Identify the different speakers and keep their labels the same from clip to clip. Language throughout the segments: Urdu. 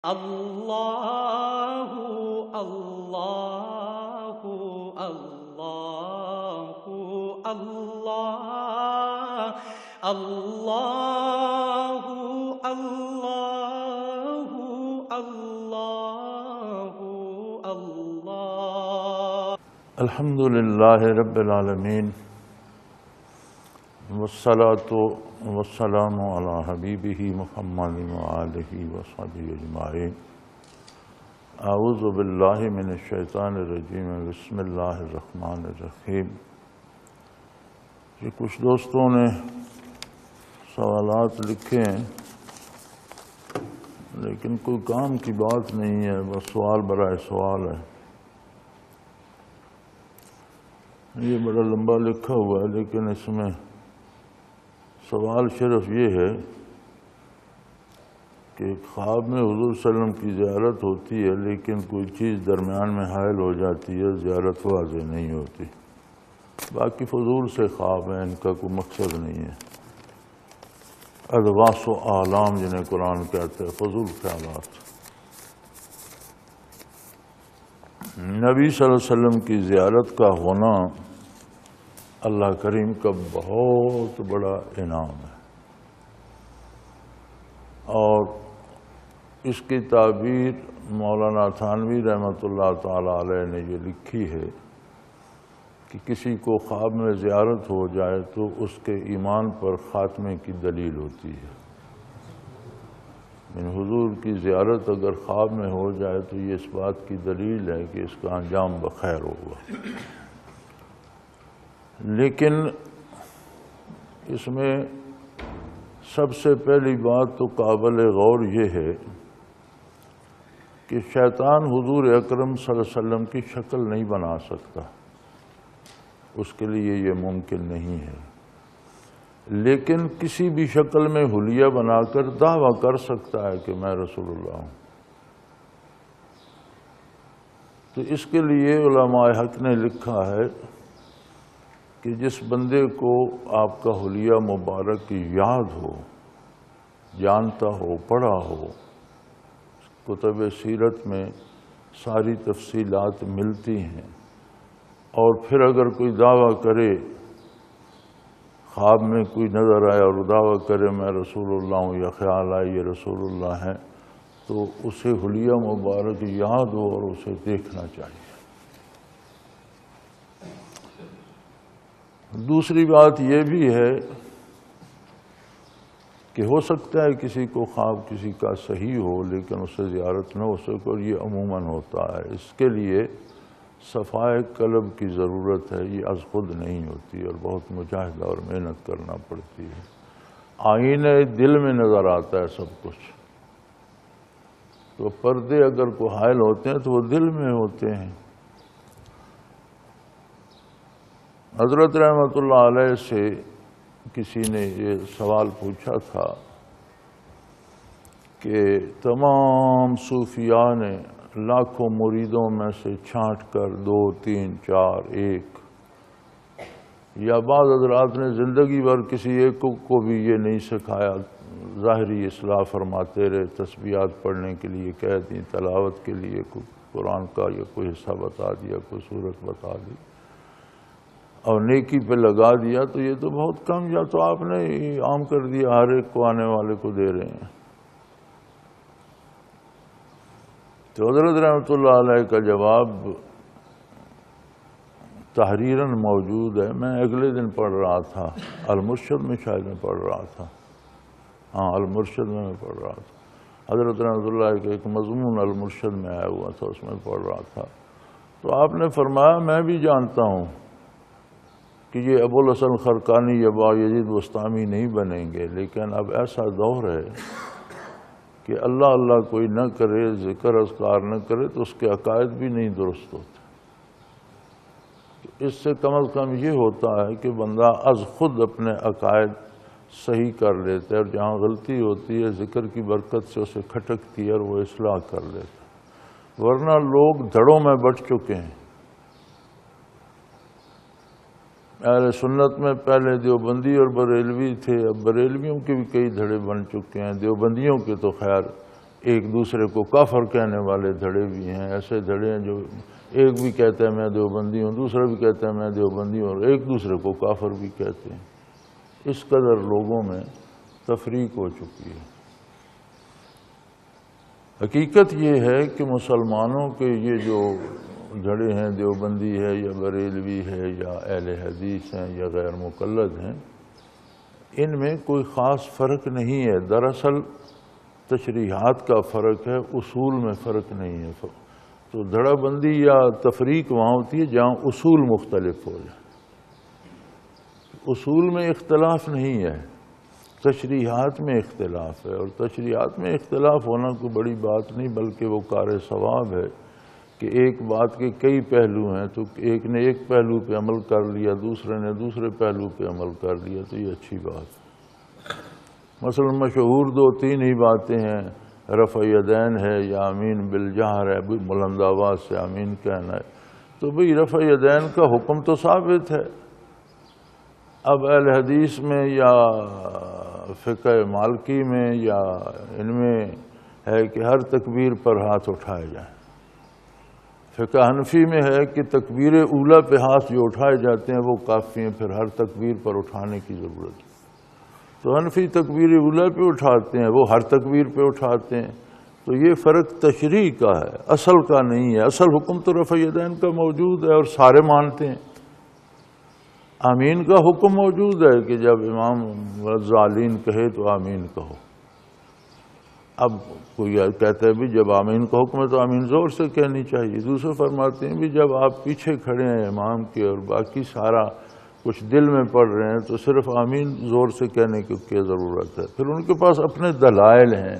Speaker 1: اللہ اللہ اللہ اللہ اللہ اللہ اللہ اللہ
Speaker 2: الحمد للہ رب العالمین والصلاة والسلام علی حبیبہ محمد وآلہ وصحبہ اجمعین۔ اعوذ باللہ من الشیطان الرجیم، بسم اللہ الرحمن الرحیم۔ یہ کچھ دوستوں نے سوالات لکھے ہیں لیکن کوئی کام کی بات نہیں ہے، بس سوال برائے سوال ہے۔ یہ بڑا لمبا لکھا ہوا ہے لیکن اس میں سوال صرف یہ ہے کہ خواب میں حضور صلی اللہ علیہ وسلم کی زیارت ہوتی ہے لیکن کوئی چیز درمیان میں حائل ہو جاتی ہے، زیارت واضح نہیں ہوتی۔ باقی فضول سے خواب ہیں، ان کا کوئی مقصد نہیں ہے۔ اضغاث و احلام جنہیں قرآن کہتے ہیں، فضول خیالات۔ نبی صلی اللہ علیہ وسلم کی زیارت کا ہونا اللہ کریم کا بہت بڑا انعام ہے، اور اس کی تعبیر مولانا تھانوی رحمۃ اللہ تعالی علیہ نے یہ لکھی ہے کہ کسی کو خواب میں زیارت ہو جائے تو اس کے ایمان پر خاتمے کی دلیل ہوتی ہے۔ حضور کی زیارت اگر خواب میں ہو جائے تو یہ اس بات کی دلیل ہے کہ اس کا انجام بخیر ہوگا۔ لیکن اس میں سب سے پہلی بات تو قابل غور یہ ہے کہ شیطان حضور اکرم صلی اللہ علیہ وسلم کی شکل نہیں بنا سکتا، اس کے لیے یہ ممکن نہیں ہے، لیکن کسی بھی شکل میں حلیہ بنا کر دعویٰ کر سکتا ہے کہ میں رسول اللہ ہوں۔ تو اس کے لیے علماء حق نے لکھا ہے کہ جس بندے کو آپ کا حلیہ مبارک یاد ہو، جانتا ہو، پڑھا ہو، کتب سیرت میں ساری تفصیلات ملتی ہیں، اور پھر اگر کوئی دعویٰ کرے، خواب میں کوئی نظر آیا اور دعویٰ کرے میں رسول اللہ ہوں، یا خیال آئے یہ رسول اللہ ہیں، تو اسے حلیہ مبارک یاد ہو اور اسے دیکھنا چاہیے۔ دوسری بات یہ بھی ہے کہ ہو سکتا ہے کسی کو خواب کسی کا صحیح ہو لیکن اسے زیارت نہ ہو سکے، اور یہ عموماً ہوتا ہے۔ اس کے لیے صفائے قلب کی ضرورت ہے، یہ از خود نہیں ہوتی اور بہت مجاہدہ اور محنت کرنا پڑتی ہے۔ آئینے دل میں نظر آتا ہے سب کچھ، تو پردے اگر کوئی حائل ہوتے ہیں تو وہ دل میں ہوتے ہیں۔ حضرت رحمۃ اللہ علیہ سے کسی نے یہ سوال پوچھا تھا کہ تمام صوفیاء نے لاکھوں مریدوں میں سے چھانٹ کر 2، 3، 4، 1، یا بعض حضرات نے زندگی بھر کسی ایک کو بھی یہ نہیں سکھایا، ظاہری اصلاح فرماتے رہے، تسبیحات پڑھنے کے لیے کہہ دیں، تلاوت کے لیے قرآن کا یا کوئی حصہ بتا دیا، کوئی سورت بتا دی اور نیکی پہ لگا دیا، تو یہ تو بہت کم، یا تو آپ نے عام کر دیا، ہر ایک کو آنے والے کو دے رہے ہیں۔ تو حضرت رحمۃ اللہ علیہ کا جواب تحریراً موجود ہے، میں اگلے دن پڑھ رہا تھا، المرشد میں شاید میں پڑھ رہا تھا، ہاں المرشد میں پڑھ رہا تھا، حضرت رحمۃ اللہ کا ایک مضمون المرشد میں آیا ہوا تھا، اس میں پڑھ رہا تھا۔ تو آپ نے فرمایا میں بھی جانتا ہوں کہ یہ ابوالحسن خرقانی یا بایزید بستامی نہیں بنیں گے، لیکن اب ایسا دور ہے کہ اللہ اللہ کوئی نہ کرے، ذکر اذکار نہ کرے تو اس کے عقائد بھی نہیں درست ہوتے۔ تو اس سے کم از کم یہ ہوتا ہے کہ بندہ از خود اپنے عقائد صحیح کر لیتے ہے، اور جہاں غلطی ہوتی ہے ذکر کی برکت سے اسے کھٹکتی ہے اور وہ اصلاح کر لیتے، ورنہ لوگ دھڑوں میں بٹ چکے ہیں۔ اہل سنت میں پہلے دیوبندی اور بریلوی تھے، اب بریلویوں کے بھی کئی دھڑے بن چکے ہیں، دیوبندیوں کے تو خیر ایک دوسرے کو کافر کہنے والے دھڑے بھی ہیں، ایسے دھڑے ہیں جو ایک بھی کہتا ہے میں دیوبندی ہوں، دوسرا بھی کہتا ہے میں دیوبندی ہوں، اور ایک دوسرے کو کافر بھی کہتے ہیں۔ اس قدر لوگوں میں تفریق ہو چکی ہے۔ حقیقت یہ ہے کہ مسلمانوں کے یہ جو دھڑے ہیں، دیوبندی ہے یا بریلوی ہے یا اہل حدیث ہیں یا غیر مقلد ہیں، ان میں کوئی خاص فرق نہیں ہے۔ دراصل تشریحات کا فرق ہے، اصول میں فرق نہیں ہے۔ تو دھڑا بندی یا تفریق وہاں ہوتی ہے جہاں اصول مختلف ہو جائے۔ اصول میں اختلاف نہیں ہے، تشریحات میں اختلاف ہے، اور تشریحات میں اختلاف ہونا کوئی بڑی بات نہیں بلکہ وہ کار ثواب ہے کہ ایک بات کے کئی پہلو ہیں، تو ایک نے ایک پہلو پہ عمل کر لیا، دوسرے نے دوسرے پہلو پہ عمل کر لیا، تو یہ اچھی بات ہے۔ مثلا مشہور 2-3 ہی باتیں ہیں، رفع یدین ہے یا آمین بالجہر ہے، بلند آواز سے آمین کہنا ہے، تو بھئی رفع یدین کا حکم تو ثابت ہے۔ اب اہل حدیث میں یا فقہ مالکی میں یا ان میں ہے کہ ہر تکبیر پر ہاتھ اٹھائے جائیں، فقہ حنفی میں ہے کہ تکبیر اولیٰ پہ ہاتھ جو اٹھائے جاتے ہیں وہ کافی ہیں، پھر ہر تکبیر پر اٹھانے کی ضرورت ہے۔ تو حنفی تکبیر اولیٰ پہ اٹھاتے ہیں، وہ ہر تکبیر پہ اٹھاتے ہیں، تو یہ فرق تشریح کا ہے، اصل کا نہیں ہے۔ اصل حکم تو رفع یدین کا موجود ہے اور سارے مانتے ہیں۔ آمین کا حکم موجود ہے کہ جب امام والضالین کہے تو آمین کہو۔ اب کوئی کہتا ہے بھی جب آمین کا حکم ہے تو آمین زور سے کہنی چاہیے، دوسرے فرماتے ہیں بھی جب آپ پیچھے کھڑے ہیں امام کے اور باقی سارا کچھ دل میں پڑھ رہے ہیں تو صرف آمین زور سے کہنے کی کیا ضرورت ہے؟ پھر ان کے پاس اپنے دلائل ہیں،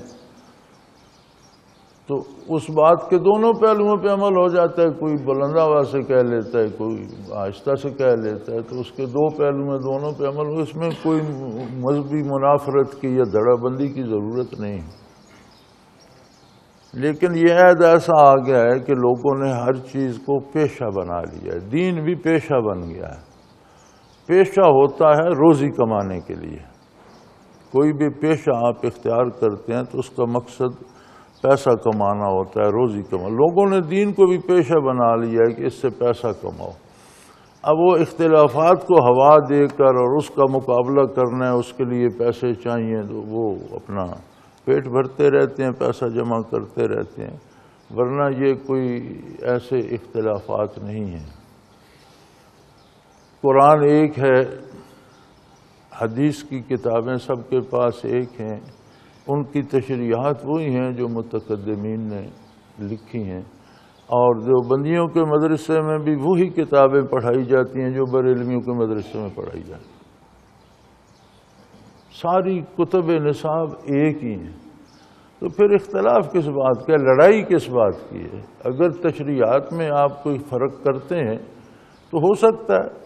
Speaker 2: تو اس بات کے دونوں پہلوؤں پہ عمل ہو جاتا ہے، کوئی بلند آواز سے کہہ لیتا ہے، کوئی آہستہ سے کہہ لیتا ہے، تو اس کے دو پہلو میں دونوں پہ عمل ہو، اس میں کوئی مذہبی منافرت کی یا دھڑا بندی کی ضرورت نہیں۔ لیکن یہ عہد ایسا آ گیا ہے کہ لوگوں نے ہر چیز کو پیشہ بنا لیا ہے، دین بھی پیشہ بن گیا ہے۔ پیشہ ہوتا ہے روزی کمانے کے لیے، کوئی بھی پیشہ آپ اختیار کرتے ہیں تو اس کا مقصد پیسہ کمانا ہوتا ہے، روزی کمانا۔ لوگوں نے دین کو بھی پیشہ بنا لیا ہے کہ اس سے پیسہ کماؤ۔ اب وہ اختلافات کو ہوا دے کر اور اس کا مقابلہ کرنا ہے، اس کے لیے پیسے چاہیے، تو وہ اپنا پیٹ بھرتے رہتے ہیں، پیسہ جمع کرتے رہتے ہیں، ورنہ یہ کوئی ایسے اختلافات نہیں ہیں۔ قرآن ایک ہے، حدیث کی کتابیں سب کے پاس ایک ہیں، ان کی تشریحات وہی ہیں جو متقدمین نے لکھی ہیں، اور دیوبندیوں کے مدرسے میں بھی وہی کتابیں پڑھائی جاتی ہیں جو بریلویوں کے مدرسے میں پڑھائی جاتی ہیں۔ ساری کتب نصاب ایک ہی ہیں، تو پھر اختلاف کس بات کا، لڑائی کس بات کی ہے؟ اگر تشریحات میں آپ کوئی فرق کرتے ہیں تو ہو سکتا ہے،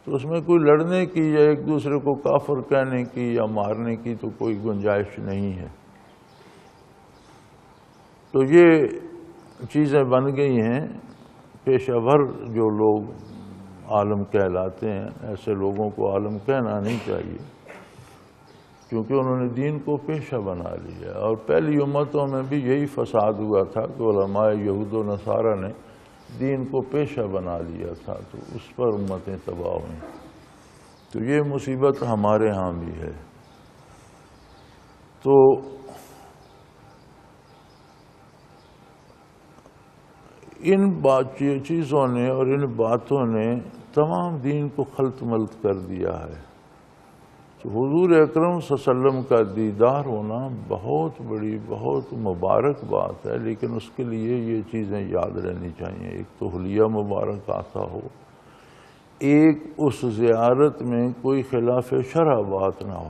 Speaker 2: تو اس میں کوئی لڑنے کی یا ایک دوسرے کو کافر کہنے کی یا مارنے کی تو کوئی گنجائش نہیں ہے۔ تو یہ چیزیں بن گئی ہیں، پیشہ ور جو لوگ عالم کہلاتے ہیں، ایسے لوگوں کو عالم کہنا نہیں چاہیے، کیونکہ انہوں نے دین کو پیشہ بنا لیا۔ اور پہلی امتوں میں بھی یہی فساد ہوا تھا کہ علماء یہود و نصارہ نے دین کو پیشہ بنا لیا تھا، تو اس پر امتیں تباہ ہوئیں۔ تو یہ مصیبت ہمارے ہاں بھی ہے۔ تو ان چیزوں نے اور ان باتوں نے تمام دین کو خلط ملط کر دیا ہے۔ تو حضور اکرم صلی اللہ علیہ وسلم کا دیدار ہونا بہت بڑی بہت مبارک بات ہے، لیکن اس کے لیے یہ چیزیں یاد رہنی چاہیے۔ ایک تو حلیہ مبارک آتا ہو، ایک اس زیارت میں کوئی خلاف شرع بات نہ ہو۔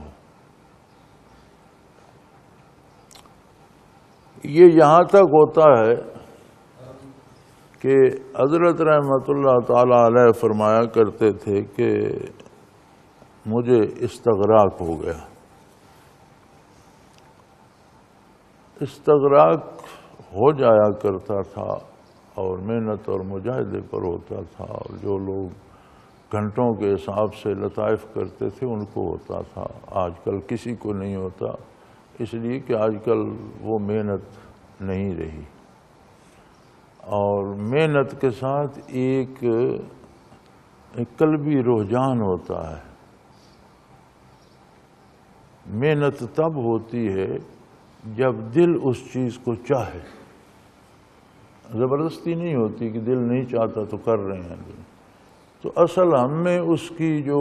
Speaker 2: یہ یہاں تک ہوتا ہے کہ حضرت رحمۃ اللہ تعالی علیہ فرمایا کرتے تھے کہ مجھے استغراق ہو گیا۔ استغراق ہو جایا کرتا تھا اور محنت اور مجاہدے پر ہوتا تھا، اور جو لوگ گھنٹوں کے حساب سے لطائف کرتے تھے ان کو ہوتا تھا، آج کل کسی کو نہیں ہوتا۔ اس لیے کہ آج کل وہ محنت نہیں رہی، اور محنت کے ساتھ ایک قلبی رجحان ہوتا ہے۔ محنت تب ہوتی ہے جب دل اس چیز کو چاہے، زبردستی نہیں ہوتی کہ دل نہیں چاہتا تو کر رہے ہیں۔ تو اصل ہم میں اس کی جو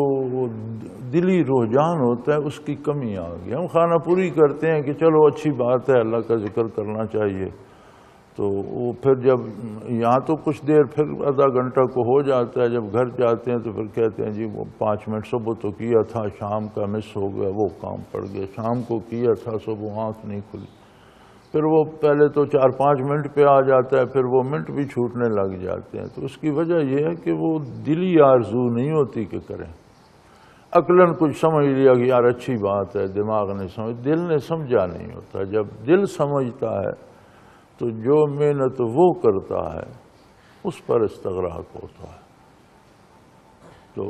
Speaker 2: دلی رجحان ہوتا ہے اس کی کمی آ گئی۔ ہم خانہ پوری کرتے ہیں کہ چلو اچھی بات ہے، اللہ کا ذکر کرنا چاہیے، تو وہ پھر جب یہاں تو کچھ دیر پھر آدھا گھنٹہ کو ہو جاتا ہے، جب گھر جاتے ہیں تو پھر کہتے ہیں جی وہ 5 منٹ صبح تو کیا تھا، شام کا مس ہو گیا، وہ کام پڑ گیا، شام کو کیا تھا، صبح آنکھ نہیں کھلی، پھر وہ پہلے تو 4-5 منٹ پہ آ جاتا ہے، پھر وہ منٹ بھی چھوٹنے لگ جاتے ہیں۔ تو اس کی وجہ یہ ہے کہ وہ دلی آرزو نہیں ہوتی کہ کریں۔ عقلاً کچھ سمجھ لیا کہ یار اچھی بات ہے، دماغ نے سمجھ، دل نے سمجھا نہیں ہوتا۔ جب دل سمجھتا ہے تو جو محنت وہ کرتا ہے اس پر استغراق ہوتا ہے۔ تو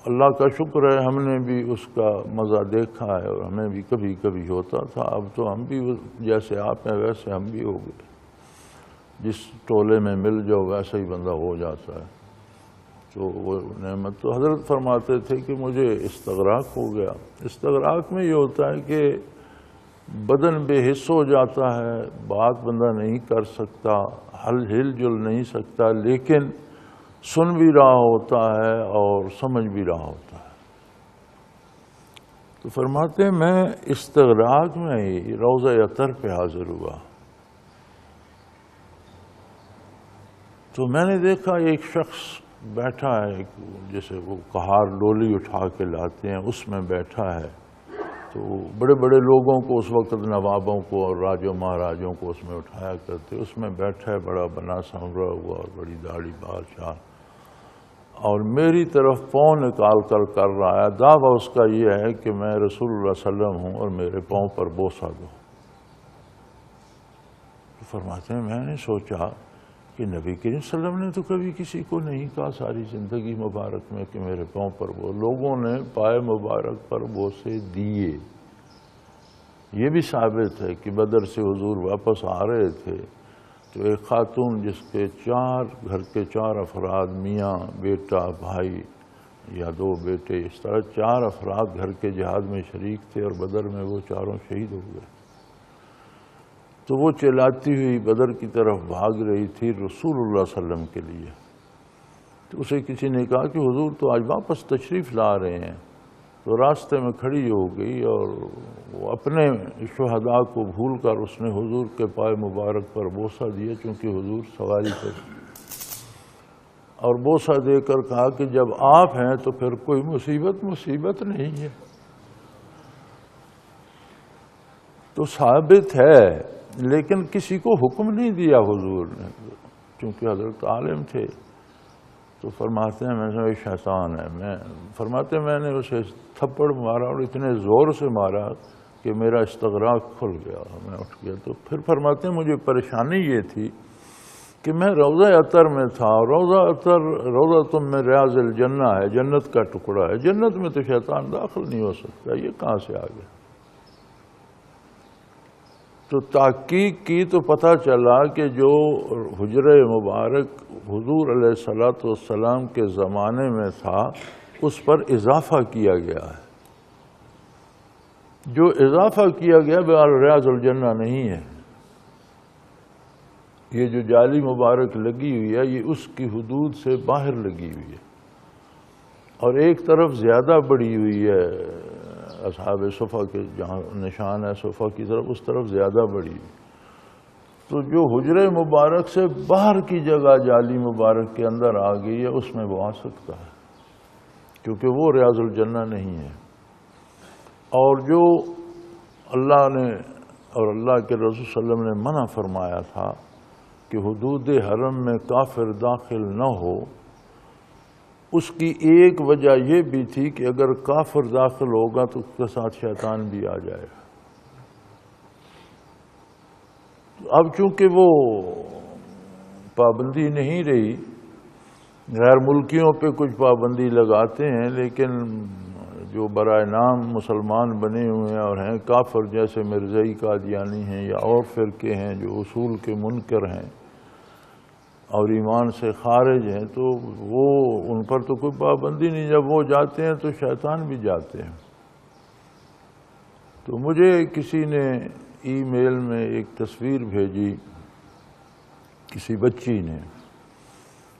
Speaker 2: اللہ کا شکر ہے ہم نے بھی اس کا مزہ دیکھا ہے، اور ہمیں بھی کبھی کبھی ہوتا تھا۔ اب تو ہم بھی جیسے آپ ہیں ویسے ہم بھی ہو گئے، جس ٹولے میں مل جاؤ ویسا ہی بندہ ہو جاتا ہے۔ تو وہ نعمت تو حضرت فرماتے تھے کہ مجھے استغراق ہو گیا۔ استغراق میں یہ ہوتا ہے کہ بدن بے حس ہو جاتا ہے، بات بندہ نہیں کر سکتا، ہل جل نہیں سکتا، لیکن سن بھی رہا ہوتا ہے اور سمجھ بھی رہا ہوتا ہے۔ تو فرماتے ہیں میں استغراق میں ہی روضہ اطہر پہ حاضر ہوا، تو میں نے دیکھا ایک شخص بیٹھا ہے، جیسے وہ کہار ڈولی اٹھا کے لاتے ہیں اس میں بیٹھا ہے۔ تو بڑے بڑے لوگوں کو اس وقت، نوابوں کو اور راجوں مہاراجوں کو اس میں اٹھایا کرتے، اس میں بیٹھا ہے بڑا بنا سنورا ہوا اور بڑی داڑھی بال شال، اور میری طرف پاؤں نکال کر رہا ہے۔ دعویٰ اس کا یہ ہے کہ میں رسول اللہ صلی اللہ علیہ وسلم ہوں اور میرے پاؤں پر بوسہ دو۔ تو فرماتے ہیں میں نے سوچا کہ نبی کریم صلی اللہ علیہ وسلم نے تو کبھی کسی کو نہیں کہا ساری زندگی مبارک میں کہ میرے پاؤں پر وہ، لوگوں نے پائے مبارک پر بوسے دیے۔ یہ بھی ثابت ہے کہ بدر سے حضور واپس آ رہے تھے تو ایک خاتون جس کے گھر کے 4 افراد، میاں، بیٹا، بھائی یا 2 بیٹے، اس طرح 4 افراد گھر کے جہاد میں شریک تھے، اور بدر میں وہ چاروں شہید ہو گئے۔ تو وہ چلاتی ہوئی بدر کی طرف بھاگ رہی تھی رسول اللہ صلی اللہ علیہ وسلم کے لیے۔ تو اسے کسی نے کہا کہ حضور تو آج واپس تشریف لا رہے ہیں، تو راستے میں کھڑی ہو گئی، اور وہ اپنے شہداء کو بھول کر اس نے حضور کے پائے مبارک پر بوسہ دیا، چونکہ حضور سواری پر، اور بوسہ دے کر کہا کہ جب آپ ہیں تو پھر کوئی مصیبت نہیں ہے۔ تو ثابت ہے، لیکن کسی کو حکم نہیں دیا حضور نے، چونکہ حضرت عالم تھے۔ تو فرماتے ہیں میں شیطان ہے، فرماتے ہیں میں نے اسے تھپڑ مارا اور اتنے زور سے مارا کہ میرا استغراق کھل گیا، میں اٹھ گیا۔ تو پھر فرماتے ہیں مجھے پریشانی یہ تھی کہ میں روضہ اطہر میں تھا، اور روضہ اطہر روضہ من ریاض الجنہ ہے، جنت کا ٹکڑا ہے، جنت میں تو شیطان داخل نہیں ہو سکتا، یہ کہاں سے آ گیا؟ تو تحقیق کی تو پتہ چلا کہ جو حجرہ مبارک حضور علیہ السلام کے زمانے میں تھا اس پر اضافہ کیا گیا ہے۔ جو اضافہ کیا گیا وہ ریاض الجنہ نہیں ہے، یہ جو جالی مبارک لگی ہوئی ہے یہ اس کی حدود سے باہر لگی ہوئی ہے، اور ایک طرف زیادہ بڑی ہوئی ہے، اصحاب صفا کے جہاں نشان ہے صفا کی طرف، اس طرف زیادہ بڑی ہوئی۔ تو جو حجرہ مبارک سے باہر کی جگہ جالی مبارک کے اندر آ گئی ہے اس میں وہ آ سکتا ہے، کیونکہ وہ ریاض الجنہ نہیں ہے۔ اور جو اللہ نے اور اللہ کے رسول صلی اللہ علیہ وسلم نے منع فرمایا تھا کہ حدود حرم میں کافر داخل نہ ہو، اس کی ایک وجہ یہ بھی تھی کہ اگر کافر داخل ہوگا تو اس کے ساتھ شیطان بھی آ جائے گا۔ اب چونکہ وہ پابندی نہیں رہی، غیر ملکیوں پہ کچھ پابندی لگاتے ہیں، لیکن جو برائے نام مسلمان بنے ہوئے ہیں اور ہیں کافر، جیسے مرزائی قادیانی ہیں یا اور فرقے ہیں جو اصول کے منکر ہیں اور ایمان سے خارج ہیں، تو وہ ان پر تو کوئی پابندی نہیں، جب وہ جاتے ہیں تو شیطان بھی جاتے ہیں۔ تو مجھے کسی نے ای میل میں ایک تصویر بھیجی، کسی بچی نے،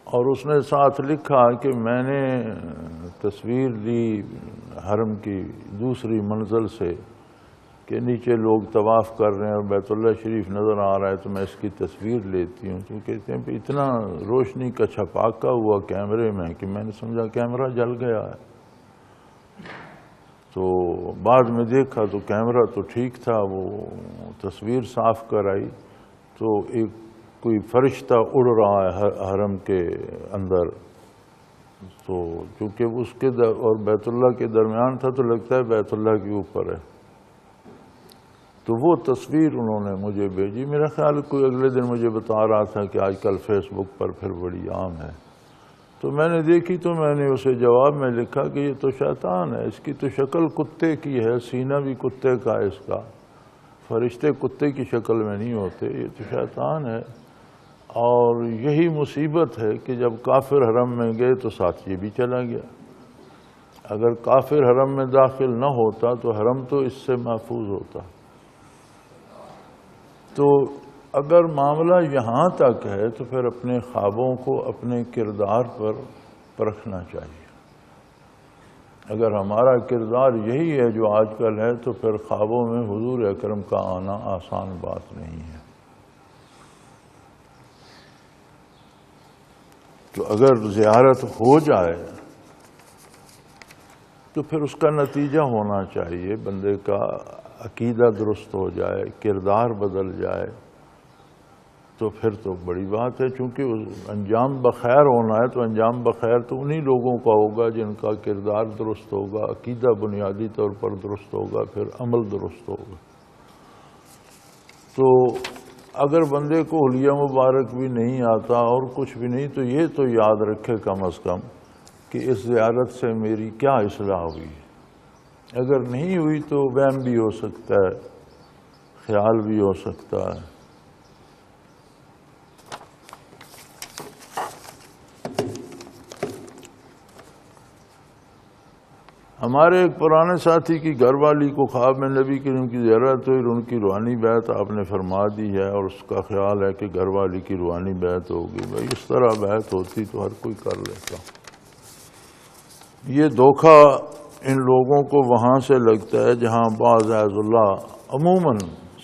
Speaker 2: اور اس نے ساتھ لکھا کہ میں نے تصویر لی حرم کی دوسری منزل سے کہ نیچے لوگ طواف کر رہے ہیں اور بیت اللہ شریف نظر آ رہا ہے، تو میں اس کی تصویر لیتی ہوں۔ تو کہتے ہیں کہ اتنا روشنی کا چھپاکا ہوا کیمرے میں کہ میں نے سمجھا کیمرہ جل گیا ہے۔ تو بعد میں دیکھا تو کیمرہ تو ٹھیک تھا، وہ تصویر صاف کر آئی تو ایک کوئی فرشتہ اڑ رہا ہے حرم کے اندر، تو چونکہ اس کے اور بیت اللہ کے درمیان تھا تو لگتا ہے بیت اللہ کے اوپر ہے۔ تو وہ تصویر انہوں نے مجھے بھیجی، میرا خیال کوئی اگلے دن مجھے بتا رہا تھا کہ آج کل فیس بک پر پھر بڑی عام ہے۔ تو میں نے دیکھی تو میں نے اسے جواب میں لکھا کہ یہ تو شیطان ہے، اس کی تو شکل کتے کی ہے، سینہ بھی کتے کا ہے اس کا، فرشتے کتے کی شکل میں نہیں ہوتے، یہ تو شیطان ہے۔ اور یہی مصیبت ہے کہ جب کافر حرم میں گئے تو ساتھ یہ بھی چلا گیا۔ اگر کافر حرم میں داخل نہ ہوتا تو حرم تو اس سے محفوظ ہوتا۔ تو اگر معاملہ یہاں تک ہے تو پھر اپنے خوابوں کو اپنے کردار پر پرکھنا چاہیے۔ اگر ہمارا کردار یہی ہے جو آج کل ہے تو پھر خوابوں میں حضور اکرم کا آنا آسان بات نہیں ہے۔ تو اگر زیارت ہو جائے تو پھر اس کا نتیجہ ہونا چاہیے، بندے کا عقیدہ درست ہو جائے، کردار بدل جائے، تو پھر تو بڑی بات ہے۔ چونکہ انجام بخیر ہونا ہے تو انجام بخیر تو انہی لوگوں کا ہوگا جن کا کردار درست ہوگا، عقیدہ بنیادی طور پر درست ہوگا، پھر عمل درست ہوگا۔ تو اگر بندے کو حلیہ مبارک بھی نہیں آتا اور کچھ بھی نہیں، تو یہ تو یاد رکھے کم از کم کہ اس زیارت سے میری کیا اصلاح ہوئی۔ اگر نہیں ہوئی تو وہم بھی ہو سکتا ہے، خیال بھی ہو سکتا ہے۔ ہمارے ایک پرانے ساتھی کی گھر والی کو خواب میں نبی کریم کی زیارت ہوئی، ان کی روحانی بیعت آپ نے فرما دی ہے اور اس کا خیال ہے کہ گھر والی کی روحانی بیعت ہوگی۔ بھائی اس طرح بیعت ہوتی تو ہر کوئی کر لیتا۔ یہ دھوکہ ان لوگوں کو وہاں سے لگتا ہے جہاں بعض اعوذ اللہ عموماً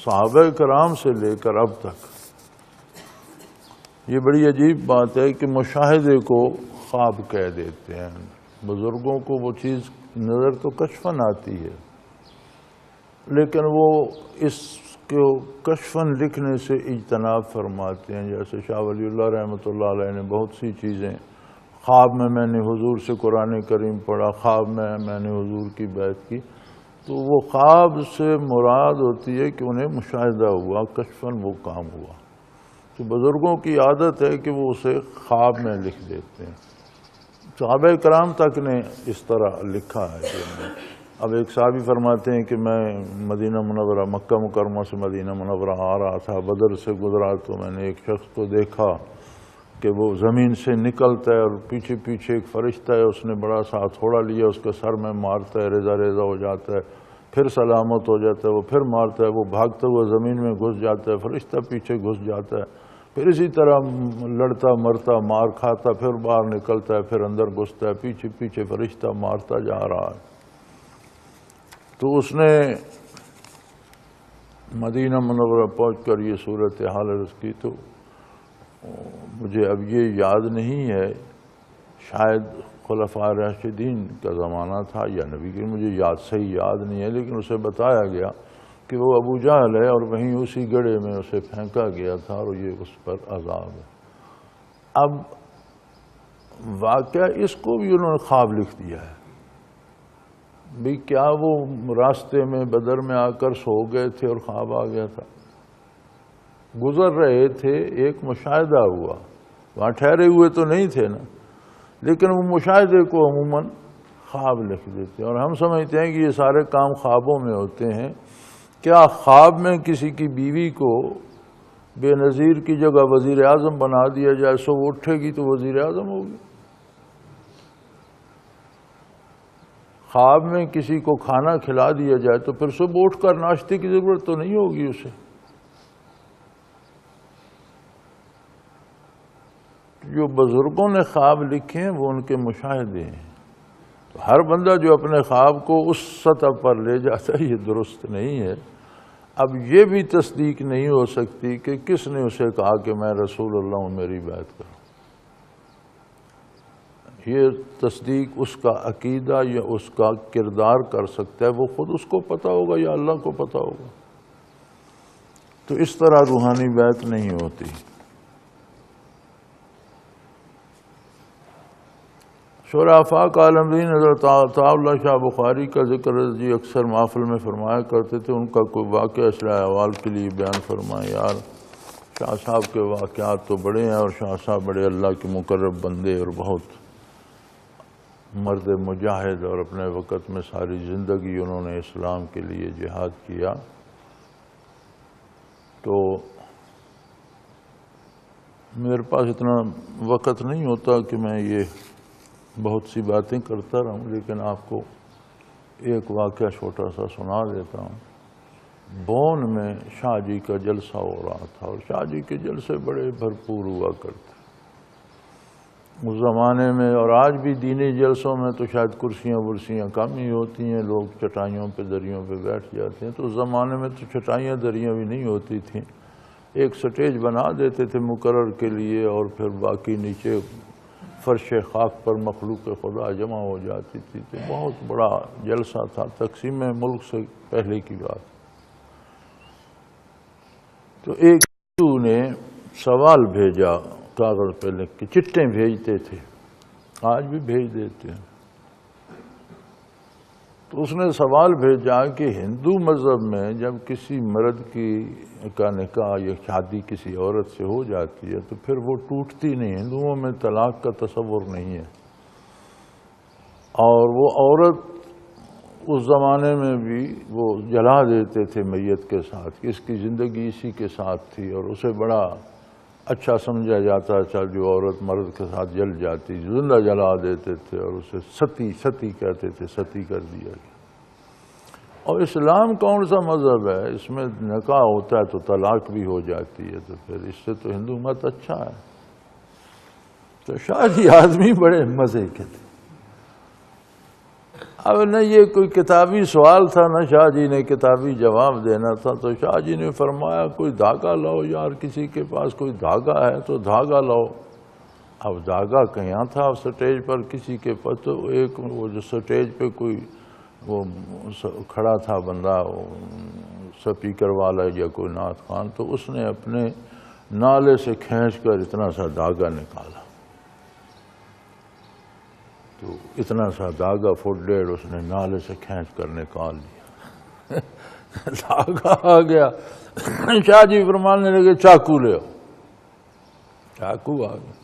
Speaker 2: صحابہ کرام سے لے کر اب تک، یہ بڑی عجیب بات ہے کہ مشاہدے کو خواب کہہ دیتے ہیں۔ بزرگوں کو وہ چیز نظر تو کشفاً آتی ہے، لیکن وہ اس کو کشفاً لکھنے سے اجتناب فرماتے ہیں۔ جیسے شاہ ولی اللہ رحمۃ اللہ علیہ نے بہت سی چیزیں، خواب میں نے حضور سے قرآن کریم پڑھا، خواب میں نے حضور کی بیعت کی، تو وہ خواب سے مراد ہوتی ہے کہ انہیں مشاہدہ ہوا، کشفاً وہ کام ہوا۔ تو بزرگوں کی عادت ہے کہ وہ اسے خواب میں لکھ دیتے ہیں۔ صحابہ کرام تک نے اس طرح لکھا ہے۔ اب ایک صحابی فرماتے ہیں کہ میں مدینہ منورہ، مکہ مکرمہ سے مدینہ منورہ آ رہا تھا، بدر سے گزرا تو میں نے ایک شخص کو دیکھا کہ وہ زمین سے نکلتا ہے اور پیچھے پیچھے ایک فرشتہ ہے، اس نے بڑا سا ہتھوڑا لیا، اس کے سر میں مارتا ہے، ریزہ ریزہ ہو جاتا ہے، پھر سلامت ہو جاتا ہے، وہ پھر مارتا ہے، وہ بھاگتا ہوا زمین میں گھس جاتا ہے، فرشتہ پیچھے گھس جاتا ہے، پھر اسی طرح لڑتا مرتا مار کھاتا، پھر باہر نکلتا ہے، پھر اندر گھستا ہے، پیچھے پیچھے فرشتہ مارتا جا رہا ہے۔ تو اس نے مدینہ منورہ پہنچ کر یہ صورتحال عرض کی۔ تو مجھے اب یہ یاد نہیں ہے، شاید خلفاء راشدین کا زمانہ تھا یا نبی کی، مجھے صحیح یاد نہیں ہے، لیکن اسے بتایا گیا کہ وہ ابو جہل ہے اور وہیں اسی گڑھے میں اسے پھینکا گیا تھا اور یہ اس پر عذاب ہے۔ اب واقعہ اس کو بھی انہوں نے خواب لکھ دیا ہے۔ بھی کیا وہ راستے میں بدر میں آ کر سو گئے تھے اور خواب آ گیا تھا؟ گزر رہے تھے، ایک مشاہدہ ہوا، وہاں ٹھہرے ہوئے تو نہیں تھے نا، لیکن وہ مشاہدے کو عموماً خواب لکھ دیتے ہیں، اور ہم سمجھتے ہیں کہ یہ سارے کام خوابوں میں ہوتے ہیں۔ کیا خواب میں کسی کی بیوی کو بے نظیر کی جگہ وزیر اعظم بنا دیا جائے، سو وہ اٹھے گی تو وزیر اعظم ہوگی؟ خواب میں کسی کو کھانا کھلا دیا جائے تو پھر صبح اٹھ کر ناشتے کی ضرورت تو نہیں ہوگی اسے۔ جو بزرگوں نے خواب لکھے ہیں وہ ان کے مشاہدے ہیں، تو ہر بندہ جو اپنے خواب کو اس سطح پر لے جاتا ہے یہ درست نہیں ہے۔ اب یہ بھی تصدیق نہیں ہو سکتی کہ کس نے اسے کہا کہ میں رسول اللہ ہوں، میری بیعت کرو۔ یہ تصدیق اس کا عقیدہ یا اس کا کردار کر سکتا ہے، وہ خود اس کو پتہ ہوگا یا اللہ کو پتہ ہوگا۔ تو اس طرح روحانی بیعت نہیں ہوتی۔ شورا آفاق عالم دین حضرت عطا اللہ شاہ بخاری کا ذکر جی اکثر محفل میں فرمایا کرتے تھے، ان کا کوئی واقعہ اصلاح احوال کے لیے بیان فرمائیں۔ یار شاہ صاحب کے واقعات تو بڑے ہیں، اور شاہ صاحب بڑے اللہ کے مقرب بندے اور بہت مرد مجاہد، اور اپنے وقت میں ساری زندگی انہوں نے اسلام کے لیے جہاد کیا۔ تو میرے پاس اتنا وقت نہیں ہوتا کہ میں یہ بہت سی باتیں کرتا رہوں، لیکن آپ کو ایک واقعہ چھوٹا سا سنا دیتا ہوں۔ بون میں شاہ جی کا جلسہ ہو رہا تھا، اور شاہ جی کے جلسے بڑے بھرپور ہوا کرتے اس زمانے میں، اور آج بھی دینی جلسوں میں تو شاید کرسیاں ورسیاں کم ہی ہوتی ہیں، لوگ چٹائیوں پہ دریوں پہ بیٹھ جاتے ہیں۔ تو اس زمانے میں تو چٹائیاں دریاں بھی نہیں ہوتی تھیں، ایک سٹیج بنا دیتے تھے مقرر کے لیے، اور پھر باقی نیچے فرش خاک پر مخلوق خدا جمع ہو جاتی تھی۔ تو بہت بڑا جلسہ تھا، تقسیم ملک سے پہلے کی بات۔ تو ایک نے سوال بھیجا کاغذ پہ لکھ کے، چٹیں بھیجتے تھے، آج بھی بھیج دیتے ہیں۔ تو اس نے سوال بھیجا کہ ہندو مذہب میں جب کسی مرد کا نکاح یا شادی کسی عورت سے ہو جاتی ہے تو پھر وہ ٹوٹتی نہیں، ہندوؤں میں طلاق کا تصور نہیں ہے، اور وہ عورت اس زمانے میں بھی وہ جلا دیتے تھے میت کے ساتھ، کہ اس کی زندگی اسی کے ساتھ تھی، اور اسے بڑا اچھا سمجھا جاتا تھا جو عورت مرد کے ساتھ جل جاتی، زندہ جلا دیتے تھے، اور اسے ستی کہتے تھے، ستی کر دیا گیا۔ اور اسلام کون سا مذہب ہے، اس میں نکاح ہوتا ہے تو طلاق بھی ہو جاتی ہے، تو پھر اس سے تو ہندو مت اچھا ہے۔ تو شاہ جی آدمی بڑے مزے کے تھے۔ اب نہ یہ کوئی کتابی سوال تھا، نہ شاہ جی نے کتابی جواب دینا تھا، تو شاہ جی نے فرمایا کوئی دھاگا لاؤ یار، کسی کے پاس کوئی دھاگا ہے تو دھاگا لاؤ۔ اب دھاگا کہاں تھا سٹیج پر کسی کے پاس، تو ایک وہ جو سٹیج پہ کوئی وہ کھڑا تھا بندہ، سپیکر والا یا کوئی نعت خوان، تو اس نے اپنے نالے سے کھینچ کر اتنا سا دھاگا نکالا۔ تو اتنا سا دھاگا فٹ ڈیڑھ اس نے نالے سے کھینچ کر نکال لیا، دھاگا آ گیا۔ شاہ جی فرمانے لگے چاقو لے آؤ، چاقو آ گیا۔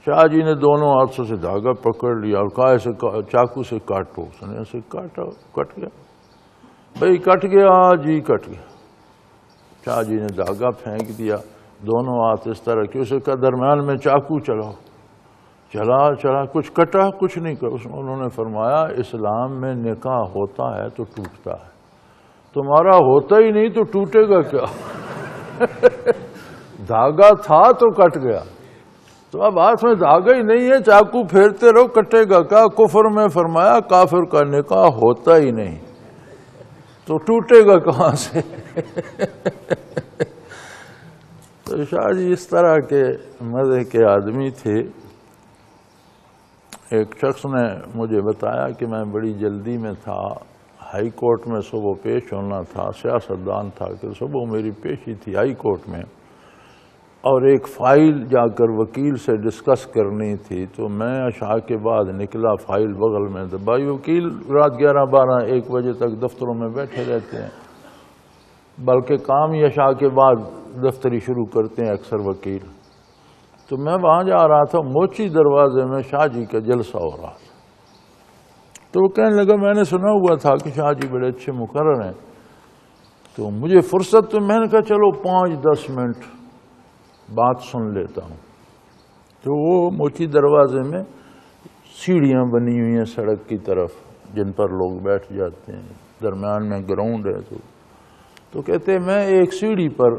Speaker 2: شاہ جی نے دونوں ہاتھوں سے دھاگا پکڑ لیا اور کہا اسے چاقو سے کاٹو۔ اس نے ایسے کاٹا، کٹ گیا، بھئی کٹ گیا، جی کٹ گیا۔ شاہ جی نے دھاگا پھینک دیا، دونوں ہاتھ اس طرح کہ اسے کہا درمیان میں چاقو چلاؤ۔ چلا کچھ کٹا، کچھ نہیں کٹا۔ انہوں نے فرمایا اسلام میں نکاح ہوتا ہے تو ٹوٹتا ہے، تمہارا ہوتا ہی نہیں تو ٹوٹے گا کیا؟ دھاگا تھا تو کٹ گیا، تو اب ہاتھ میں دھاگا ہی نہیں ہے، چاقو پھیرتے رہو، کٹے گا کیا؟ کفر میں فرمایا کافر کا نکاح ہوتا ہی نہیں تو ٹوٹے گا کہاں سے؟ تو شاہ جی اس طرح کے مزے کے آدمی تھے۔ ایک شخص نے مجھے بتایا کہ میں بڑی جلدی میں تھا، ہائی کورٹ میں صبح پیش ہونا تھا، سیاستدان تھا کہ صبح میری پیشی تھی ہائی کورٹ میں، اور ایک فائل جا کر وکیل سے ڈسکس کرنی تھی۔ تو میں عشاء کے بعد نکلا، فائل بغل میں دبائی، وکیل رات 11، 12، 1 بجے تک دفتروں میں بیٹھے رہتے ہیں، بلکہ کام ہی عشاء کے بعد دفتری شروع کرتے ہیں اکثر وکیل۔ تو میں وہاں جا رہا تھا، موچی دروازے میں شاہ جی کا جلسہ ہو رہا تھا، تو وہ کہنے لگا میں نے سنا ہوا تھا کہ شاہ جی بڑے اچھے مقرر ہیں، تو مجھے فرصت، تو میں نے کہا چلو 5-10 منٹ بات سن لیتا ہوں۔ تو وہ موچی دروازے میں سیڑھیاں بنی ہوئی ہیں سڑک کی طرف جن پر لوگ بیٹھ جاتے ہیں، درمیان میں گراؤنڈ ہے، تو کہتے ہیں میں ایک سیڑھی پر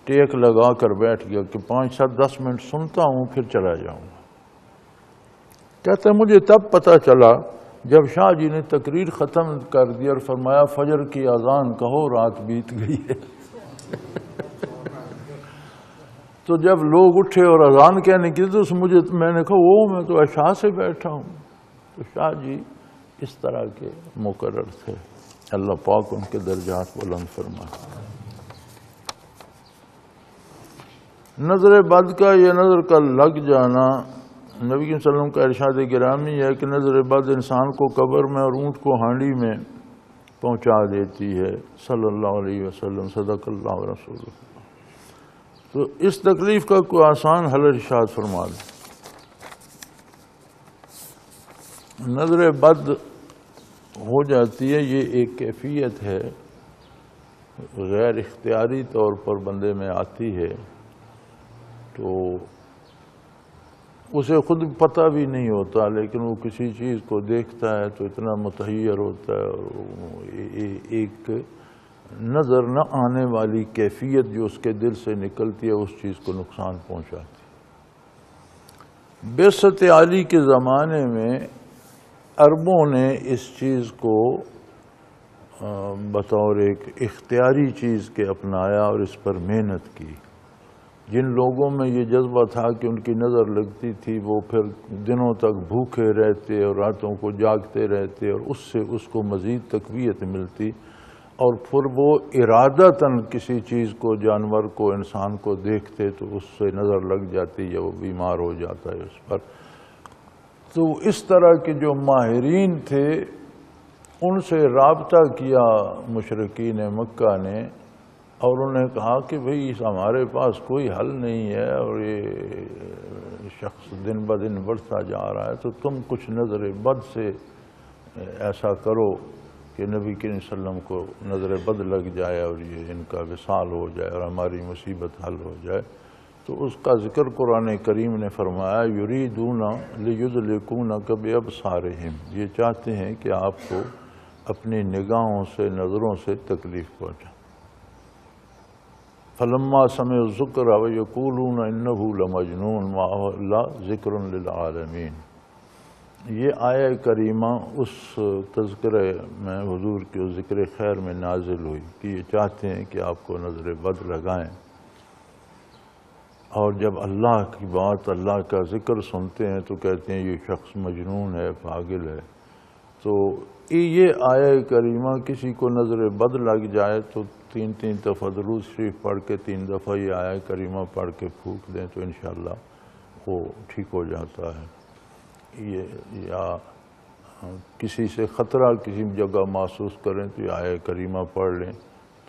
Speaker 2: ٹیک لگا کر بیٹھ گیا کہ 5-10 منٹ سنتا ہوں پھر چلا جاؤں گا۔ کہتے ہیں مجھے تب پتہ چلا جب شاہ جی نے تقریر ختم کر دی اور فرمایا فجر کی اذان کہو رات بیت گئی ہے۔ تو جب لوگ اٹھے اور اذان کہنے کی تو میں نے کہا وہ میں تو عشاء سے بیٹھا ہوں۔ تو شاہ جی اس طرح کے مقرر تھے، اللہ پاک ان کے درجات بلند فرمائے۔ نظر بد کا، یہ نظر کا لگ جانا، نبی صلی اللہ علیہ وسلم کا ارشاد گرامی ہے کہ نظر بد انسان کو قبر میں اور اونٹ کو ہانڈی میں پہنچا دیتی ہے، صلی اللہ علیہ وسلم، صدق اللہ رسول۔ تو اس تکلیف کا کوئی آسان حل ارشاد فرما دیں۔ نظر بد ہو جاتی ہے، یہ ایک کیفیت ہے، غیر اختیاری طور پر بندے میں آتی ہے، تو اسے خود پتہ بھی نہیں ہوتا، لیکن وہ کسی چیز کو دیکھتا ہے تو اتنا متحیر ہوتا ہے، اور ایک نظر نہ آنے والی کیفیت جو اس کے دل سے نکلتی ہے اس چیز کو نقصان پہنچاتی ہے۔ بعثت علی کے زمانے میں عربوں نے اس چیز کو بطور ایک اختیاری چیز کے اپنایا اور اس پر محنت کی۔ جن لوگوں میں یہ جذبہ تھا کہ ان کی نظر لگتی تھی وہ پھر دنوں تک بھوکے رہتے اور راتوں کو جاگتے رہتے، اور اس سے اس کو مزید تقویت ملتی، اور پھر وہ ارادتاً کسی چیز کو، جانور کو، انسان کو دیکھتے تو اس سے نظر لگ جاتی یا وہ بیمار ہو جاتا ہے اس پر۔ تو اس طرح کے جو ماہرین تھے ان سے رابطہ کیا مشرکین مکہ نے، اور انہوں نے کہا کہ بھئی ہمارے پاس کوئی حل نہیں ہے اور یہ شخص دن بدن بڑھتا جا رہا ہے، تو تم کچھ نظر بد سے ایسا کرو کہ نبی کریم صلی اللہ علیہ وسلم کو نظر بد لگ جائے اور یہ ان کا وصال ہو جائے اور ہماری مصیبت حل ہو جائے۔ تو اس کا ذکر قرآن کریم نے فرمایا یریدون لیدلکونک بابصارہم، یہ چاہتے ہیں کہ آپ کو اپنی نگاہوں سے، نظروں سے تکلیف پہنچائیں۔ فلما سمعوا الذکر ویقولون انہ لمجنون ما هو الا ذکر للعالمین۔ یہ آیہ کریمہ اس تذکرے میں حضور کے ذکر خیر میں نازل ہوئی کہ یہ چاہتے ہیں کہ آپ کو نظر بد لگائیں، اور جب اللہ کی بات، اللہ کا ذکر سنتے ہیں تو کہتے ہیں یہ شخص مجنون ہے، پاگل ہے۔ تو یہ آیہ کریمہ کسی کو نظر بد لگ جائے تو 3 دفعہ درود شریف پڑھ کے 3 دفعہ یہ آیہ کریمہ پڑھ کے پھونک دیں تو انشاءاللہ وہ ٹھیک ہو جاتا ہے۔ یا کسی سے خطرہ کسی جگہ محسوس کریں تو یہ آیہ کریمہ پڑھ لیں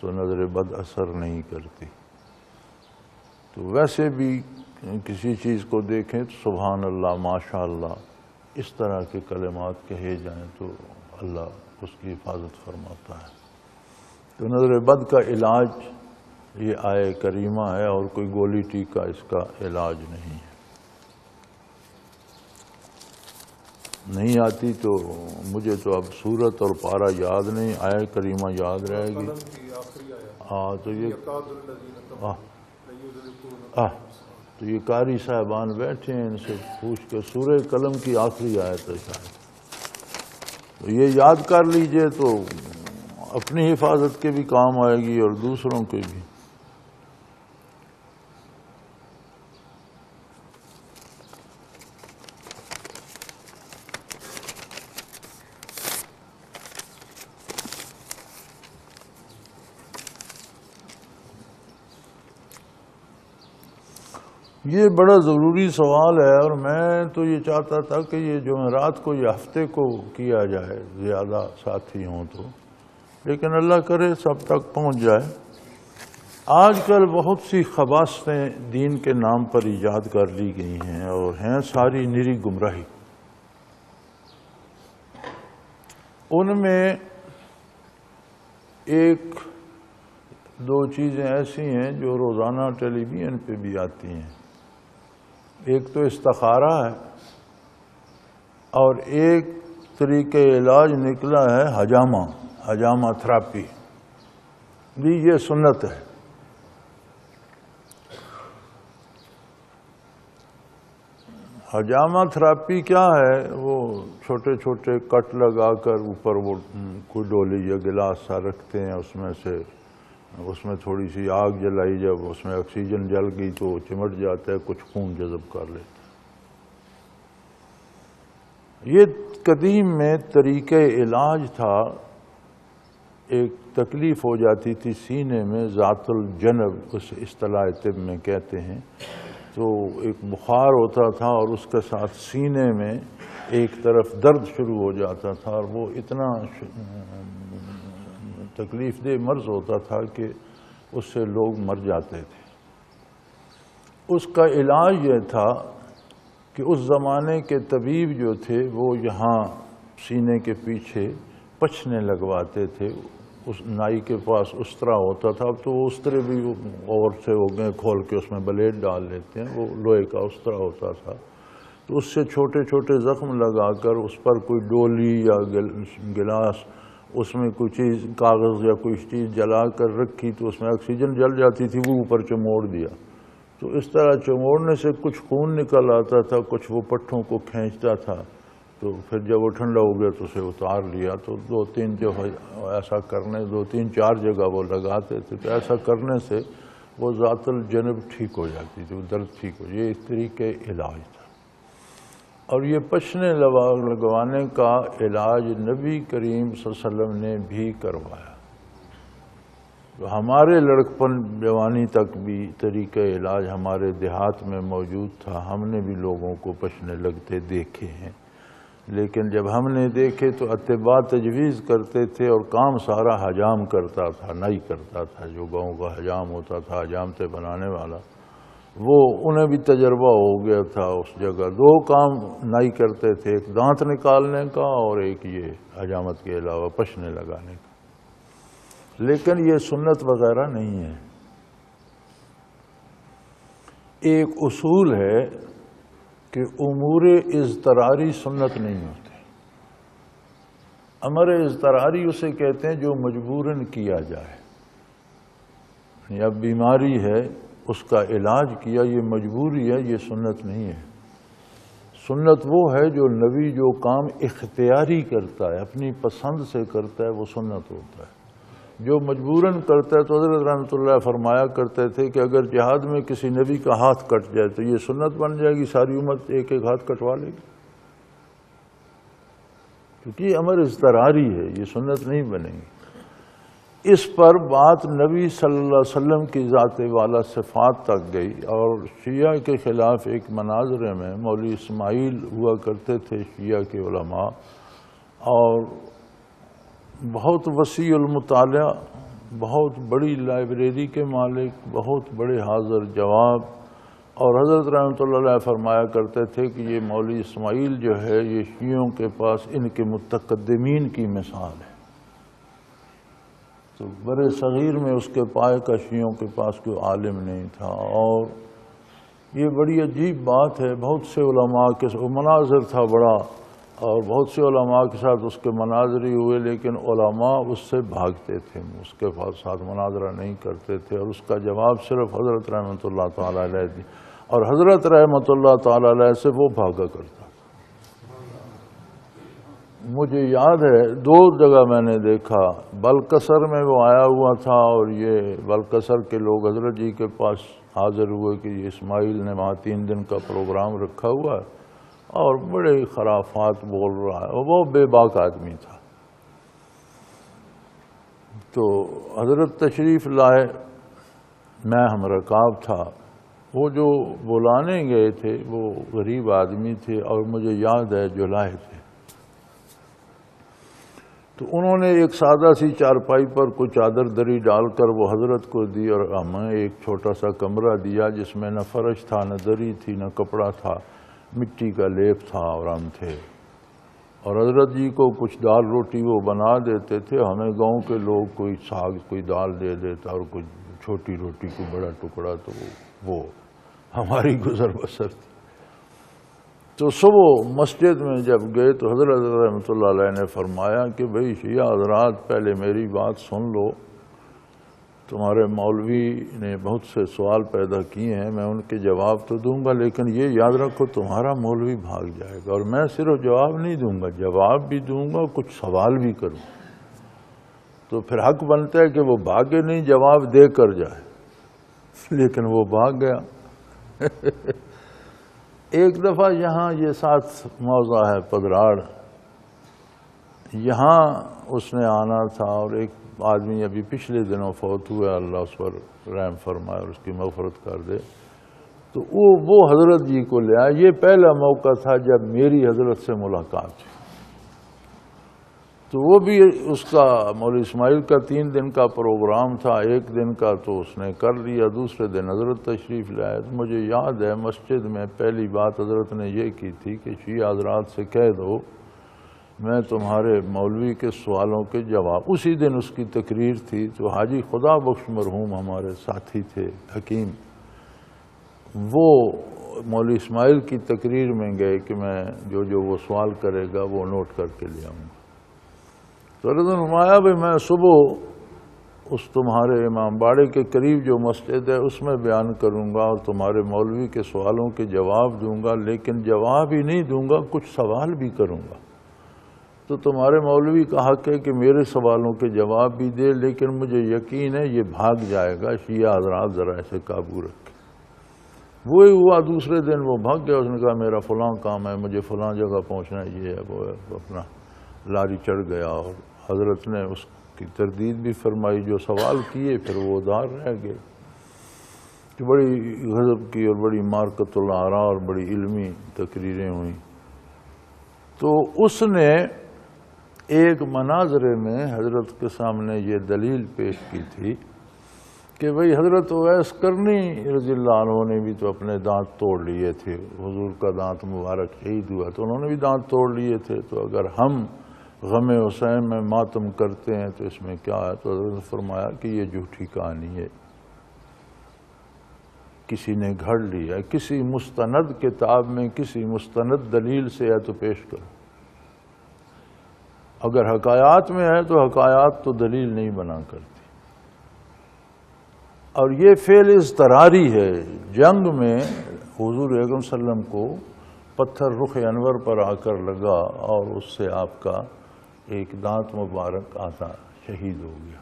Speaker 2: تو نظر بد اثر نہیں کرتی۔ تو ویسے بھی کسی چیز کو دیکھیں تو سبحان اللہ، ماشاءاللہ، اس طرح کے کلمات کہے جائیں تو اللہ اس کی حفاظت فرماتا ہے۔ تو نظر بد کا علاج یہ آیہ کریمہ ہے، اور کوئی گولی ٹیکا اس کا علاج نہیں ہے۔ نہیں آتی تو مجھے تو اب سورت اور پارہ یاد نہیں، آیہ کریمہ یاد رہے گی۔ تو یہ قاری صاحبان بیٹھے ہیں، ان سے پوچھ کے سورہ قلم کی آخری آیت ہے شاید، تو یہ یاد کر لیجئے تو اپنی حفاظت کے بھی کام آئے گی اور دوسروں کے بھی۔ یہ بڑا ضروری سوال ہے، اور میں تو یہ چاہتا تھا کہ یہ جمعرات کو، یہ ہفتے کو کیا جائے، زیادہ ساتھی ہوں تو، لیکن اللہ کرے سب تک پہنچ جائے۔ آج کل بہت سی خباثتیں دین کے نام پر ایجاد کر لی گئی ہیں، اور ہیں ساری نری گمراہی۔ ان میں ایک دو چیزیں ایسی ہیں جو روزانہ ٹیلی ویژن پہ بھی آتی ہیں. ایک تو استخارہ ہے اور ایک طریقہ علاج نکلا ہے حجامہ تھراپی. بھی یہ سنت ہے. حجامہ تھراپی کیا ہے؟ وہ چھوٹے چھوٹے کٹ لگا کر اوپر وہ کوئی ڈولی یا گلاس سا رکھتے ہیں، اس میں تھوڑی سی آگ جلائی، جب اس میں آکسیجن جل گئی تو وہ چمٹ جاتا ہے، کچھ خون جذب کر لیتا ہے. یہ قدیم میں طریقہ علاج تھا. ایک تکلیف ہو جاتی تھی سینے میں، ذات الجنب اس اصطلاح طب میں کہتے ہیں. تو ایک بخار ہوتا تھا اور اس کے ساتھ سینے میں ایک طرف درد شروع ہو جاتا تھا، اور وہ اتنا تکلیف دہ مرض ہوتا تھا کہ اس سے لوگ مر جاتے تھے. اس کا علاج یہ تھا کہ اس زمانے کے طبیب جو تھے وہ یہاں سینے کے پیچھے پچھنے لگواتے تھے. اس نائی کے پاس استرا ہوتا تھا، اب تو وہ استرے بھی اور سے ہو گئے، کھول کے اس میں بلیڈ ڈال لیتے ہیں. وہ لوہے کا استرا ہوتا تھا، تو اس سے چھوٹے چھوٹے زخم لگا کر اس پر کوئی ڈولی یا گلاس، اس میں کوئی چیز کاغذ یا کوئی چیز جلا کر رکھی تو اس میں آکسیجن جل جاتی تھی، وہ اوپر چموڑ دیا. تو اس طرح چموڑنے سے کچھ خون نکل آتا تھا، کچھ وہ پٹھوں کو کھینچتا تھا. تو پھر جب وہ ٹھنڈا ہو گیا تو اسے اتار لیا. تو دو تین چار جگہ وہ لگاتے تھے. تو ایسا کرنے سے وہ ذات الجنب ٹھیک ہو جاتی تھی، وہ درد ٹھیک ہو. یہ اس طریقے علاج تھا. اور یہ پچھنے لگوانے کا علاج نبی کریم صلی اللہ علیہ وسلم نے بھی کروایا. تو ہمارے لڑکپن جوانی تک بھی طریقہ علاج ہمارے دیہات میں موجود تھا. ہم نے بھی لوگوں کو پچھنے لگتے دیکھے ہیں، لیکن جب ہم نے دیکھے تو اطباء تجویز کرتے تھے اور کام سارا حجام کرتا تھا، نہیں کرتا تھا. جو گاؤں کا حجام ہوتا تھا، حجامتے بنانے والا، وہ انہیں بھی تجربہ ہو گیا تھا. اس جگہ دو کام نہیں کرتے تھے، ایک دانت نکالنے کا اور ایک یہ حجامت کے علاوہ پچھنے لگانے کا. لیکن یہ سنت وغیرہ نہیں ہے. ایک اصول ہے کہ امور اضطراری سنت نہیں ہوتے. امر اضطراری اسے کہتے ہیں جو مجبوراً کیا جائے. اب بیماری ہے، اس کا علاج کیا، یہ مجبوری ہے، یہ سنت نہیں ہے. سنت وہ ہے جو نبی جو کام اختیاری کرتا ہے، اپنی پسند سے کرتا ہے، وہ سنت ہوتا ہے. جو مجبوراً کرتا ہے، تو حضرت رحمۃ اللہ فرمایا کرتے تھے کہ اگر جہاد میں کسی نبی کا ہاتھ کٹ جائے تو یہ سنت بن جائے گی، ساری امت ایک ایک ہاتھ کٹوا لے گی. کیونکہ یہ امر اضطراری ہے، یہ سنت نہیں بنے گی. اس پر بات نبی صلی اللہ علیہ وسلم کی ذات والا صفات تک گئی. اور شیعہ کے خلاف ایک مناظرے میں مولوی اسماعیل ہوا کرتے تھے شیعہ کے علماء، اور بہت وسیع المطالعہ، بہت بڑی لائبریری کے مالک، بہت بڑے حاضر جواب. اور حضرت رحمۃ اللہ علیہ فرمایا کرتے تھے کہ یہ مولوی اسماعیل جو ہے یہ شیعوں کے پاس ان کے متقدمین کی مثال ہے. تو برے صغیر میں اس کے پائے کا شیعوں کے پاس کوئی عالم نہیں تھا. اور یہ بڑی عجیب بات ہے. بہت سے علماء کے مناظر تھا بڑا، اور بہت سے علماء کے ساتھ اس کے مناظری ہوئے، لیکن علماء اس سے بھاگتے تھے، اس کے ساتھ مناظرہ نہیں کرتے تھے. اور اس کا جواب صرف حضرت رحمۃ اللہ تعالیٰ علیہ دی، اور حضرت رحمۃ اللہ تعالیٰ علیہ سے وہ بھاگا کرتا. مجھے یاد ہے 2 جگہ میں نے دیکھا. بلکسر میں وہ آیا ہوا تھا، اور یہ بلکسر کے لوگ حضرت جی کے پاس حاضر ہوئے کہ یہ اسماعیل نے وہاں 3 دن کا پروگرام رکھا ہوا ہے اور بڑے خرافات بول رہا ہے. وہ بے باک آدمی تھا. تو حضرت تشریف لائے، میں ہم رکاب تھا. وہ جو بلانے گئے تھے وہ غریب آدمی تھے، اور مجھے یاد ہے جو لائے تھے. تو انہوں نے ایک سادہ سی چارپائی پر کوئی چادر دری ڈال کر وہ حضرت کو دی، اور ہمیں ایک چھوٹا سا کمرہ دیا جس میں نہ فرش تھا، نہ دری تھی، نہ کپڑا تھا، مٹی کا لیپ تھا، اور ہم تھے. اور حضرت جی کو کچھ دال روٹی وہ بنا دیتے تھے، ہمیں گاؤں کے لوگ کوئی ساگ کوئی دال دے دیتا اور کوئی چھوٹی روٹی کوئی بڑا ٹکڑا، تو وہ ہماری گزر بسر تھی۔ تو صبح مسجد میں جب گئے تو حضرت رحمۃ اللہ علیہ نے فرمایا کہ بھئی شیعہ حضرات پہلے میری بات سن لو، تمہارے مولوی نے بہت سے سوال پیدا کیے ہیں، میں ان کے جواب تو دوں گا، لیکن یہ یاد رکھو تمہارا مولوی بھاگ جائے گا، اور میں صرف جواب نہیں دوں گا، جواب بھی دوں گا، کچھ سوال بھی کروں، تو پھر حق بنتا ہے کہ وہ بھاگے نہیں، جواب دے کر جائے، لیکن وہ بھاگ گیا۔ ایک دفعہ یہاں یہ ساتھ موضع ہے پدراڑ، یہاں اس نے آنا تھا، اور ایک آدمی ابھی پچھلے دنوں فوت ہوا، اللہ اس پر رحم فرمائے اور اس کی مغفرت کر دے، تو وہ حضرت جی کو لے آیا۔ یہ پہلا موقع تھا جب میری حضرت سے ملاقات ہوئی، تو وہ بھی اس کا مولوی اسماعیل کا 3 دن کا پروگرام تھا، 1 دن کا تو اس نے کر لیا، دوسرے دن حضرت تشریف لائے۔ تو مجھے یاد ہے مسجد میں پہلی بات حضرت نے یہ کی تھی کہ شیعہ حضرات سے کہہ دو میں تمہارے مولوی کے سوالوں کے جواب، اسی دن اس کی تقریر تھی، تو حاجی خدا بخش مرحوم ہمارے ساتھی تھے حکیم، وہ مولوی اسماعیل کی تقریر میں گئے کہ میں جو وہ سوال کرے گا وہ نوٹ کر کے لے آؤں گا۔ تو حضرت نے فرمایا بھئی میں صبح اس تمہارے امام باڑے کے قریب جو مسجد ہے اس میں بیان کروں گا اور تمہارے مولوی کے سوالوں کے جواب دوں گا، لیکن جواب ہی نہیں دوں گا، کچھ سوال بھی کروں گا۔ تو تمہارے مولوی کا حق ہے کہ میرے سوالوں کے جواب بھی دے، لیکن مجھے یقین ہے یہ بھاگ جائے گا، شیعہ حضرات ذرا ایسے قابو رکھے۔ وہی ہوا، دوسرے دن وہ بھاگ گیا، اس نے کہا میرا فلاں کام ہے، مجھے فلاں جگہ پہنچنا ہے، یہ ہے وہ ہے، اپنا لاری چڑھ گیا، اور حضرت نے اس کی تردید بھی فرمائی، جو سوال کیے پھر وہ ادھار رہ گئے۔ کہ بڑی غضب کی اور بڑی مارکت الآراء اور بڑی علمی تقریریں ہوئیں۔ تو اس نے ایک مناظرے میں حضرت کے سامنے یہ دلیل پیش کی تھی کہ بھئی حضرت اویس کرنی رضی اللہ عنہ نے بھی تو اپنے دانت توڑ لیے تھے، حضور کا دانت مبارک شہید ہوا تو انہوں نے بھی دانت توڑ لیے تھے، تو اگر ہم غم حسین میں ماتم کرتے ہیں تو اس میں کیا ہے؟ تو حضرت نے فرمایا کہ یہ جھوٹی کہانی ہے، کسی نے گھڑ لیا، کسی مستند کتاب میں کسی مستند دلیل سے ہے تو پیش کرو، اگر حکایات میں ہے تو حکایات تو دلیل نہیں بنا کرتی۔ اور یہ فعل اضطراری ہے، جنگ میں حضور اکرم صلی اللہ علیہ وسلم کو پتھر رخ انور پر آ کر لگا اور اس سے آپ کا ایک دانت مبارک آتا شہید ہو گیا،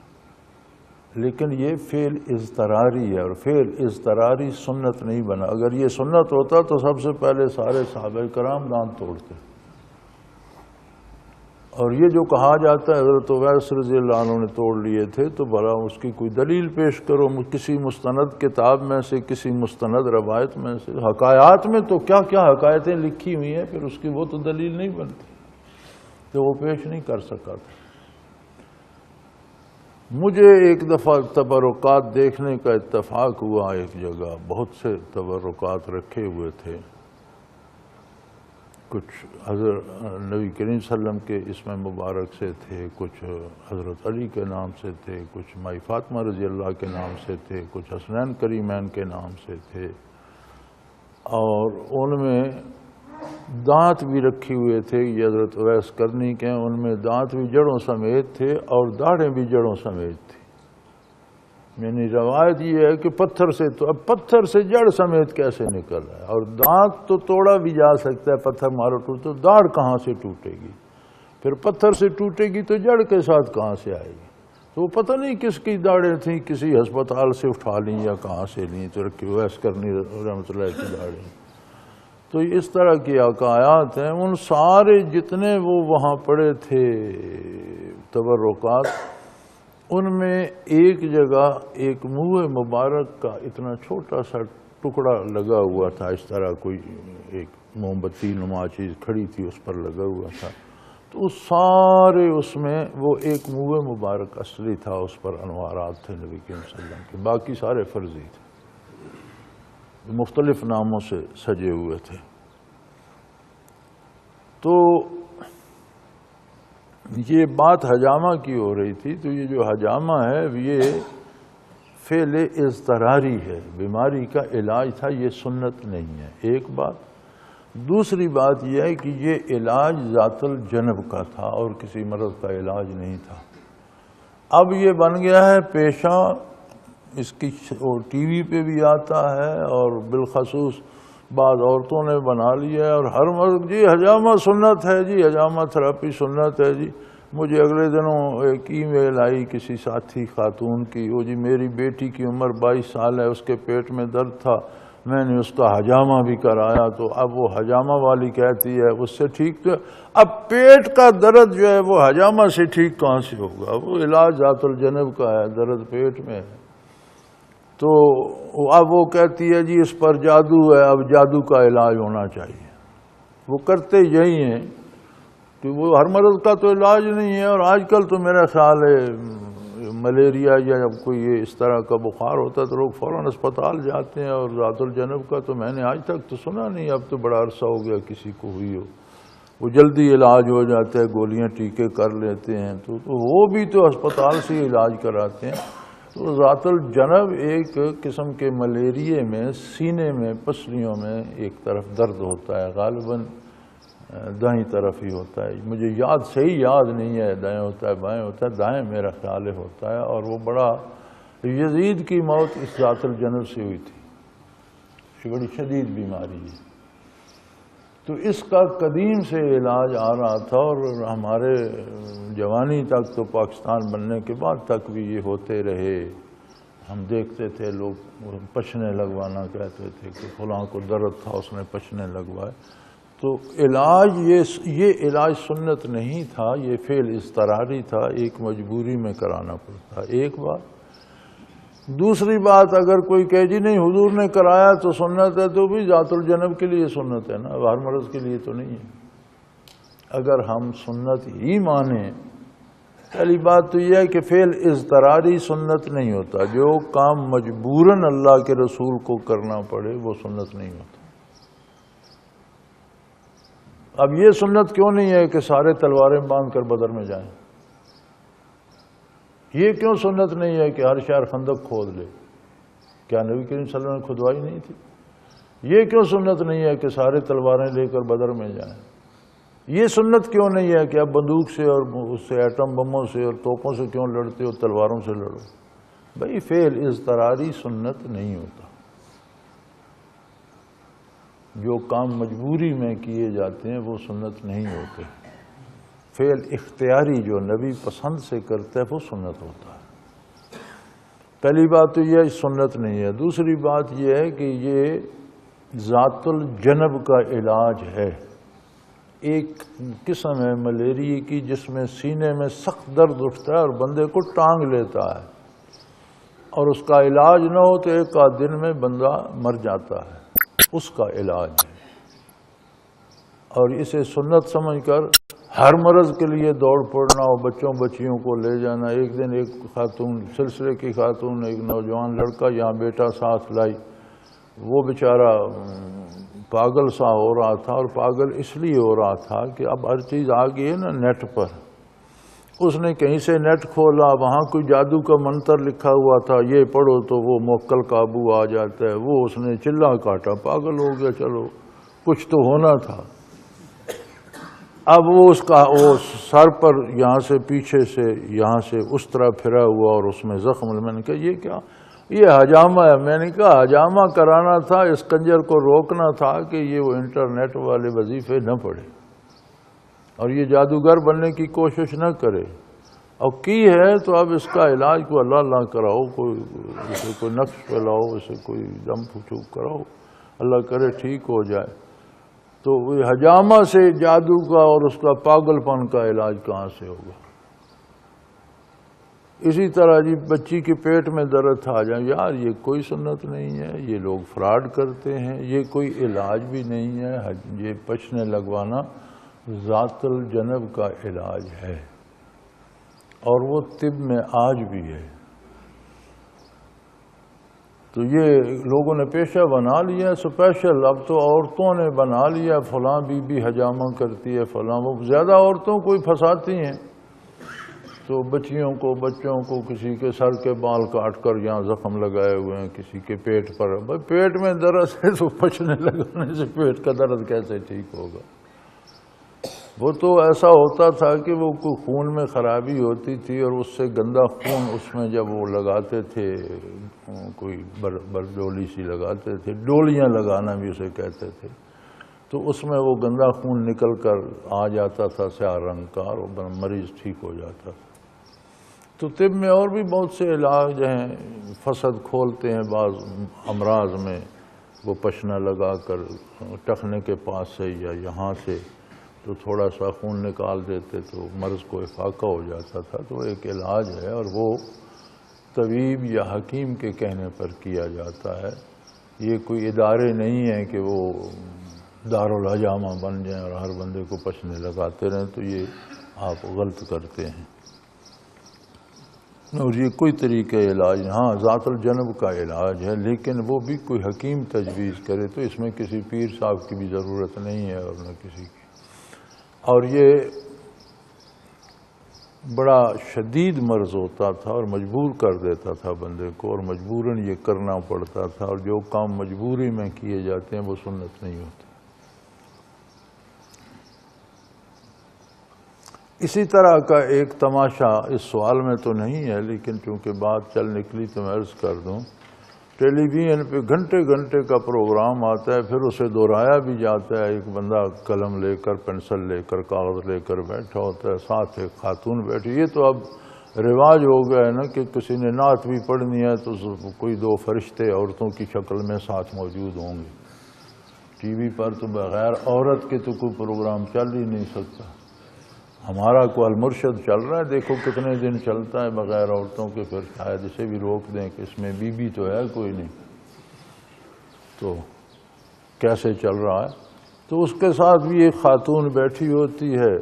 Speaker 2: لیکن یہ فعل اضطراری ہے، اور فعل اضطراری سنت نہیں بنا۔ اگر یہ سنت ہوتا تو سب سے پہلے سارے صحابہ کرام دانت توڑتے۔ اور یہ جو کہا جاتا ہے حضرت اویس رضی اللہ عنہ نے توڑ لیے تھے، تو بھلا اس کی کوئی دلیل پیش کرو، کسی مستند کتاب میں سے، کسی مستند روایت میں سے۔ حکایات میں تو کیا کیا حکایتیں لکھی ہوئی ہیں، پھر اس کی وہ تو دلیل نہیں بنتی، تو وہ پیش نہیں کر سکا تھا۔ مجھے ایک دفعہ تبرکات دیکھنے کا اتفاق ہوا، ایک جگہ بہت سے تبرکات رکھے ہوئے تھے، کچھ حضرت نبی کریم صلی اللہ علیہ وسلم کے اسم مبارک سے تھے، کچھ حضرت علی کے نام سے تھے، کچھ مائی فاطمہ رضی اللہ کے نام سے تھے، کچھ حسنین کریمین کے نام سے تھے، اور ان میں دانت بھی رکھی ہوئے تھے، یہ حضرت اویس کرنی کے، ان میں دانت بھی جڑوں سمیت تھے اور داڑھیں بھی جڑوں سمیت تھی۔ یعنی روایت یہ ہے کہ پتھر سے، تو اب پتھر سے جڑ سمیت کیسے نکل رہا ہے؟ اور دانت تو توڑا بھی جا سکتا ہے، پتھر مارو ٹوٹ، تو داڑھ کہاں سے ٹوٹے گی؟ پھر پتھر سے ٹوٹے گی تو جڑ کے ساتھ کہاں سے آئے گی؟ تو وہ پتہ نہیں کس کی داڑھیں تھیں، کسی ہسپتال سے اٹھا لیں یا کہاں سے لیں، تو رکھی اویس کرنی رحمۃ اللہ کی داڑھیں۔ تو اس طرح کی حکایات ہیں، ان سارے جتنے وہ وہاں پڑے تھے تبرکات، ان میں ایک جگہ ایک منہ مبارک کا اتنا چھوٹا سا ٹکڑا لگا ہوا تھا، اس طرح کوئی ایک موم بتی نما چیز کھڑی تھی اس پر لگا ہوا تھا، تو سارے اس میں وہ ایک منہ مبارک اصلی تھا، اس پر انوارات تھے نبی کریم صلی اللہ علیہ وسلم کے، باقی سارے فرضی تھے، مختلف ناموں سے سجے ہوئے تھے۔ تو یہ بات حجامہ کی ہو رہی تھی، تو یہ جو حجامہ ہے یہ فعل اضطراری ہے، بیماری کا علاج تھا، یہ سنت نہیں ہے، ایک بات۔ دوسری بات یہ ہے کہ یہ علاج ذات الجنب کا تھا اور کسی مرض کا علاج نہیں تھا۔ اب یہ بن گیا ہے پیشہ، اس کی ٹی وی پہ بھی آتا ہے اور بالخصوص بعض عورتوں نے بنا لیا ہے، اور ہر مرض جی حجامہ سنت ہے، جی حجامہ تھراپی سنت ہے جی۔ مجھے اگلے دنوں ایک ای میل آئی کسی ساتھی خاتون کی، وہ جی میری بیٹی کی عمر 22 سال ہے، اس کے پیٹ میں درد تھا، میں نے اس کا حجامہ بھی کرایا، تو اب وہ حجامہ والی کہتی ہے اس سے ٹھیک تو اب پیٹ کا درد جو ہے وہ حجامہ سے ٹھیک کہاں سے ہوگا؟ وہ علاج ذات الجنب کا ہے، درد پیٹ میں ہے۔ تو اب وہ کہتی ہے جی اس پر جادو ہے، اب جادو کا علاج ہونا چاہیے۔ وہ کرتے یہی ہیں کہ وہ ہر مرض کا تو علاج نہیں ہے، اور آج کل تو میرا خیال ہے ملیریا یا جب کوئی اس طرح کا بخار ہوتا ہے تو لوگ فوراً اسپتال جاتے ہیں، اور ذات الجنب کا تو میں نے آج تک تو سنا نہیں، اب تو بڑا عرصہ ہو گیا کسی کو ہوئی ہو، وہ جلدی علاج ہو جاتا ہے، گولیاں ٹیکے کر لیتے ہیں، تو وہ بھی تو اسپتال سے ہی علاج کراتے ہیں۔ تو ذات الجنب ایک قسم کے ملیریے میں سینے میں پسلیوں میں ایک طرف درد ہوتا ہے، غالباً دائیں طرف ہی ہوتا ہے، مجھے صحیح یاد نہیں ہے دائیں ہوتا ہے بائیں ہوتا ہے، دائیں میرا خیال ہوتا ہے، اور وہ بڑا یزید کی موت اس ذات الجنب سے ہوئی تھی، یہ بڑی شدید بیماری ہے۔ تو اس کا قدیم سے علاج آ رہا تھا، اور ہمارے جوانی تک تو پاکستان بننے کے بعد تک بھی یہ ہوتے رہے۔ ہم دیکھتے تھے لوگ پچھنے لگوانا کہتے تھے کہ فلاں کو درد تھا اس نے پچھنے لگوائے۔ تو علاج یہ علاج سنت نہیں تھا، یہ فعل اضطراری تھا، ایک مجبوری میں کرانا پڑتا، ایک بات۔ دوسری بات، اگر کوئی کہے جی نہیں حضور نے کرایا تو سنت ہے، تو بھی ذات الجنب کے لیے سنت ہے نا، ہر مرض کے لیے تو نہیں ہے۔ اگر ہم سنت ہی مانیں، پہلی بات تو یہ ہے کہ فعل اضطراری سنت نہیں ہوتا، جو کام مجبوراً اللہ کے رسول کو کرنا پڑے وہ سنت نہیں ہوتا۔ اب یہ سنت کیوں نہیں ہے کہ سارے تلواریں باندھ کر بدر میں جائیں؟ یہ کیوں سنت نہیں ہے کہ ہر شہر خندق کھود لے؟ کیا نبی کریم صلی اللہ علیہ وسلم نے کھدوائی نہیں تھی؟ یہ کیوں سنت نہیں ہے کہ سارے تلواریں لے کر بدر میں جائیں؟ یہ سنت کیوں نہیں ہے کہ اب بندوق سے اور اس سے ایٹم بموں سے اور توپوں سے کیوں لڑتے ہو، تلواروں سے لڑو؟ بھئی فعل اضطراری سنت نہیں ہوتا، جو کام مجبوری میں کیے جاتے ہیں وہ سنت نہیں ہوتے۔ فعل اختیاری جو نبی پسند سے کرتا ہے وہ سنت ہوتا ہے۔ پہلی بات تو یہ سنت نہیں ہے۔ دوسری بات یہ ہے کہ یہ ذات الجنب کا علاج ہے، ایک قسم ہے ملیریے کی جس میں سینے میں سخت درد اٹھتا ہے اور بندے کو ٹانگ لیتا ہے، اور اس کا علاج نہ ہو تو ایک آدھ دن میں بندہ مر جاتا ہے، اس کا علاج ہے۔ اور اسے سنت سمجھ کر ہر مرض کے لیے دوڑ پڑنا اور بچوں بچیوں کو لے جانا۔ ایک دن ایک خاتون، سلسلے کی خاتون، ایک نوجوان لڑکا یہاں بیٹا ساتھ لائی، وہ بیچارہ پاگل سا ہو رہا تھا، اور پاگل اس لیے ہو رہا تھا کہ اب ہر چیز آ گئی ہے نا نیٹ پر۔ اس نے کہیں سے نیٹ کھولا، وہاں کوئی جادو کا منتر لکھا ہوا تھا، یہ پڑھو تو وہ موکل قابو آ جاتا ہے، وہ اس نے چلا کاٹا، پاگل ہو گیا۔ چلو کچھ تو ہونا تھا۔ اب وہ سر پر یہاں سے پیچھے سے یہاں سے اس طرح پھرا ہوا، اور اس میں زخم۔ میں نے کہا یہ کیا؟ یہ حجامہ ہے۔ میں نے کہا حجامہ کرانا تھا، اس کنجر کو روکنا تھا کہ یہ وہ انٹرنیٹ والے وظیفے نہ پڑھے اور یہ جادوگر بننے کی کوشش نہ کرے، اور کی ہے تو اب اس کا علاج کو اللہ اللہ کراؤ، اسے کوئی نقش پھیلاؤ، اسے کوئی دم پھچوک کراؤ، اللہ کرے ٹھیک ہو جائے۔ تو حجامہ سے جادو کا اور اس کا پاگل پن کا علاج کہاں سے ہوگا؟ اسی طرح جی بچی کے پیٹ میں درد تھا جائیں، یار یہ کوئی سنت نہیں ہے، یہ لوگ فراڈ کرتے ہیں، یہ کوئی علاج بھی نہیں ہے۔ یہ پچھنے لگوانا ذات الجنب کا علاج ہے، اور وہ طب میں آج بھی ہے۔ تو یہ لوگوں نے پیشہ بنا لیا اسپیشل، اب تو عورتوں نے بنا لیا، فلاں بی بی حجامہ کرتی ہے، فلاں، وہ زیادہ عورتوں کو ہی پھنساتی ہیں۔ تو بچوں کو کسی کے سر کے بال کاٹ کر یہاں زخم لگائے ہوئے ہیں، کسی کے پیٹ پر، بھائی پیٹ میں درد ہے تو پچنے لگانے سے پیٹ کا درد کیسے ٹھیک ہوگا؟ وہ تو ایسا ہوتا تھا کہ وہ کوئی خون میں خرابی ہوتی تھی اور اس سے گندا خون اس میں جب وہ لگاتے تھے، کوئی برڈولی سی لگاتے تھے، ڈولیاں لگانا بھی اسے کہتے تھے، تو اس میں وہ گندا خون نکل کر آ جاتا تھا سیاہ رنگ کا، اور مریض ٹھیک ہو جاتا تھا۔ تو طب میں اور بھی بہت سے علاج ہیں، فسد کھولتے ہیں بعض امراض میں، وہ پشنا لگا کر ٹخنے کے پاس سے یا یہاں سے تو تھوڑا سا خون نکال دیتے تو مرض کو افاقہ ہو جاتا تھا۔ تو ایک علاج ہے اور وہ طبیب یا حکیم کے کہنے پر کیا جاتا ہے، یہ کوئی ادارے نہیں ہیں کہ وہ دارالحجامہ بن جائیں اور ہر بندے کو پشنے لگاتے رہیں، تو یہ آپ غلط کرتے ہیں، اور یہ کوئی طریقہ علاج نہیں۔ ہاں ذات الجنب کا علاج ہے، لیکن وہ بھی کوئی حکیم تجویز کرے، تو اس میں کسی پیر صاحب کی بھی ضرورت نہیں ہے اور نہ کسی کی۔ اور یہ بڑا شدید مرض ہوتا تھا اور مجبور کر دیتا تھا بندے کو، اور مجبوراً یہ کرنا پڑتا تھا، اور جو کام مجبوری میں کیے جاتے ہیں وہ سنت نہیں ہوتے۔ اسی طرح کا ایک تماشا اس سوال میں تو نہیں ہے، لیکن چونکہ بات چل نکلی تو میں عرض کر دوں، ٹیلی ویژن پہ گھنٹے گھنٹے کا پروگرام آتا ہے، پھر اسے دہرایا بھی جاتا ہے، ایک بندہ قلم لے کر، پنسل لے کر، کاغذ لے کر بیٹھا ہوتا ہے، ساتھ ایک خاتون بیٹھی۔ یہ تو اب رواج ہو گیا ہے نا کہ کسی نے نعت بھی پڑھنی ہے تو کوئی دو فرشتے عورتوں کی شکل میں ساتھ موجود ہوں گے۔ ٹی وی پر تو بغیر عورت کے تو کوئی پروگرام چل ہی نہیں سکتا۔ ہمارا کو المرشد چل رہا ہے، دیکھو کتنے دن چلتا ہے بغیر عورتوں کے، پھر شاید اسے بھی روک دیں کہ اس میں بی تو ہے کوئی نہیں، تو کیسے چل رہا ہے؟ تو اس کے ساتھ بھی ایک خاتون بیٹھی ہوتی ہے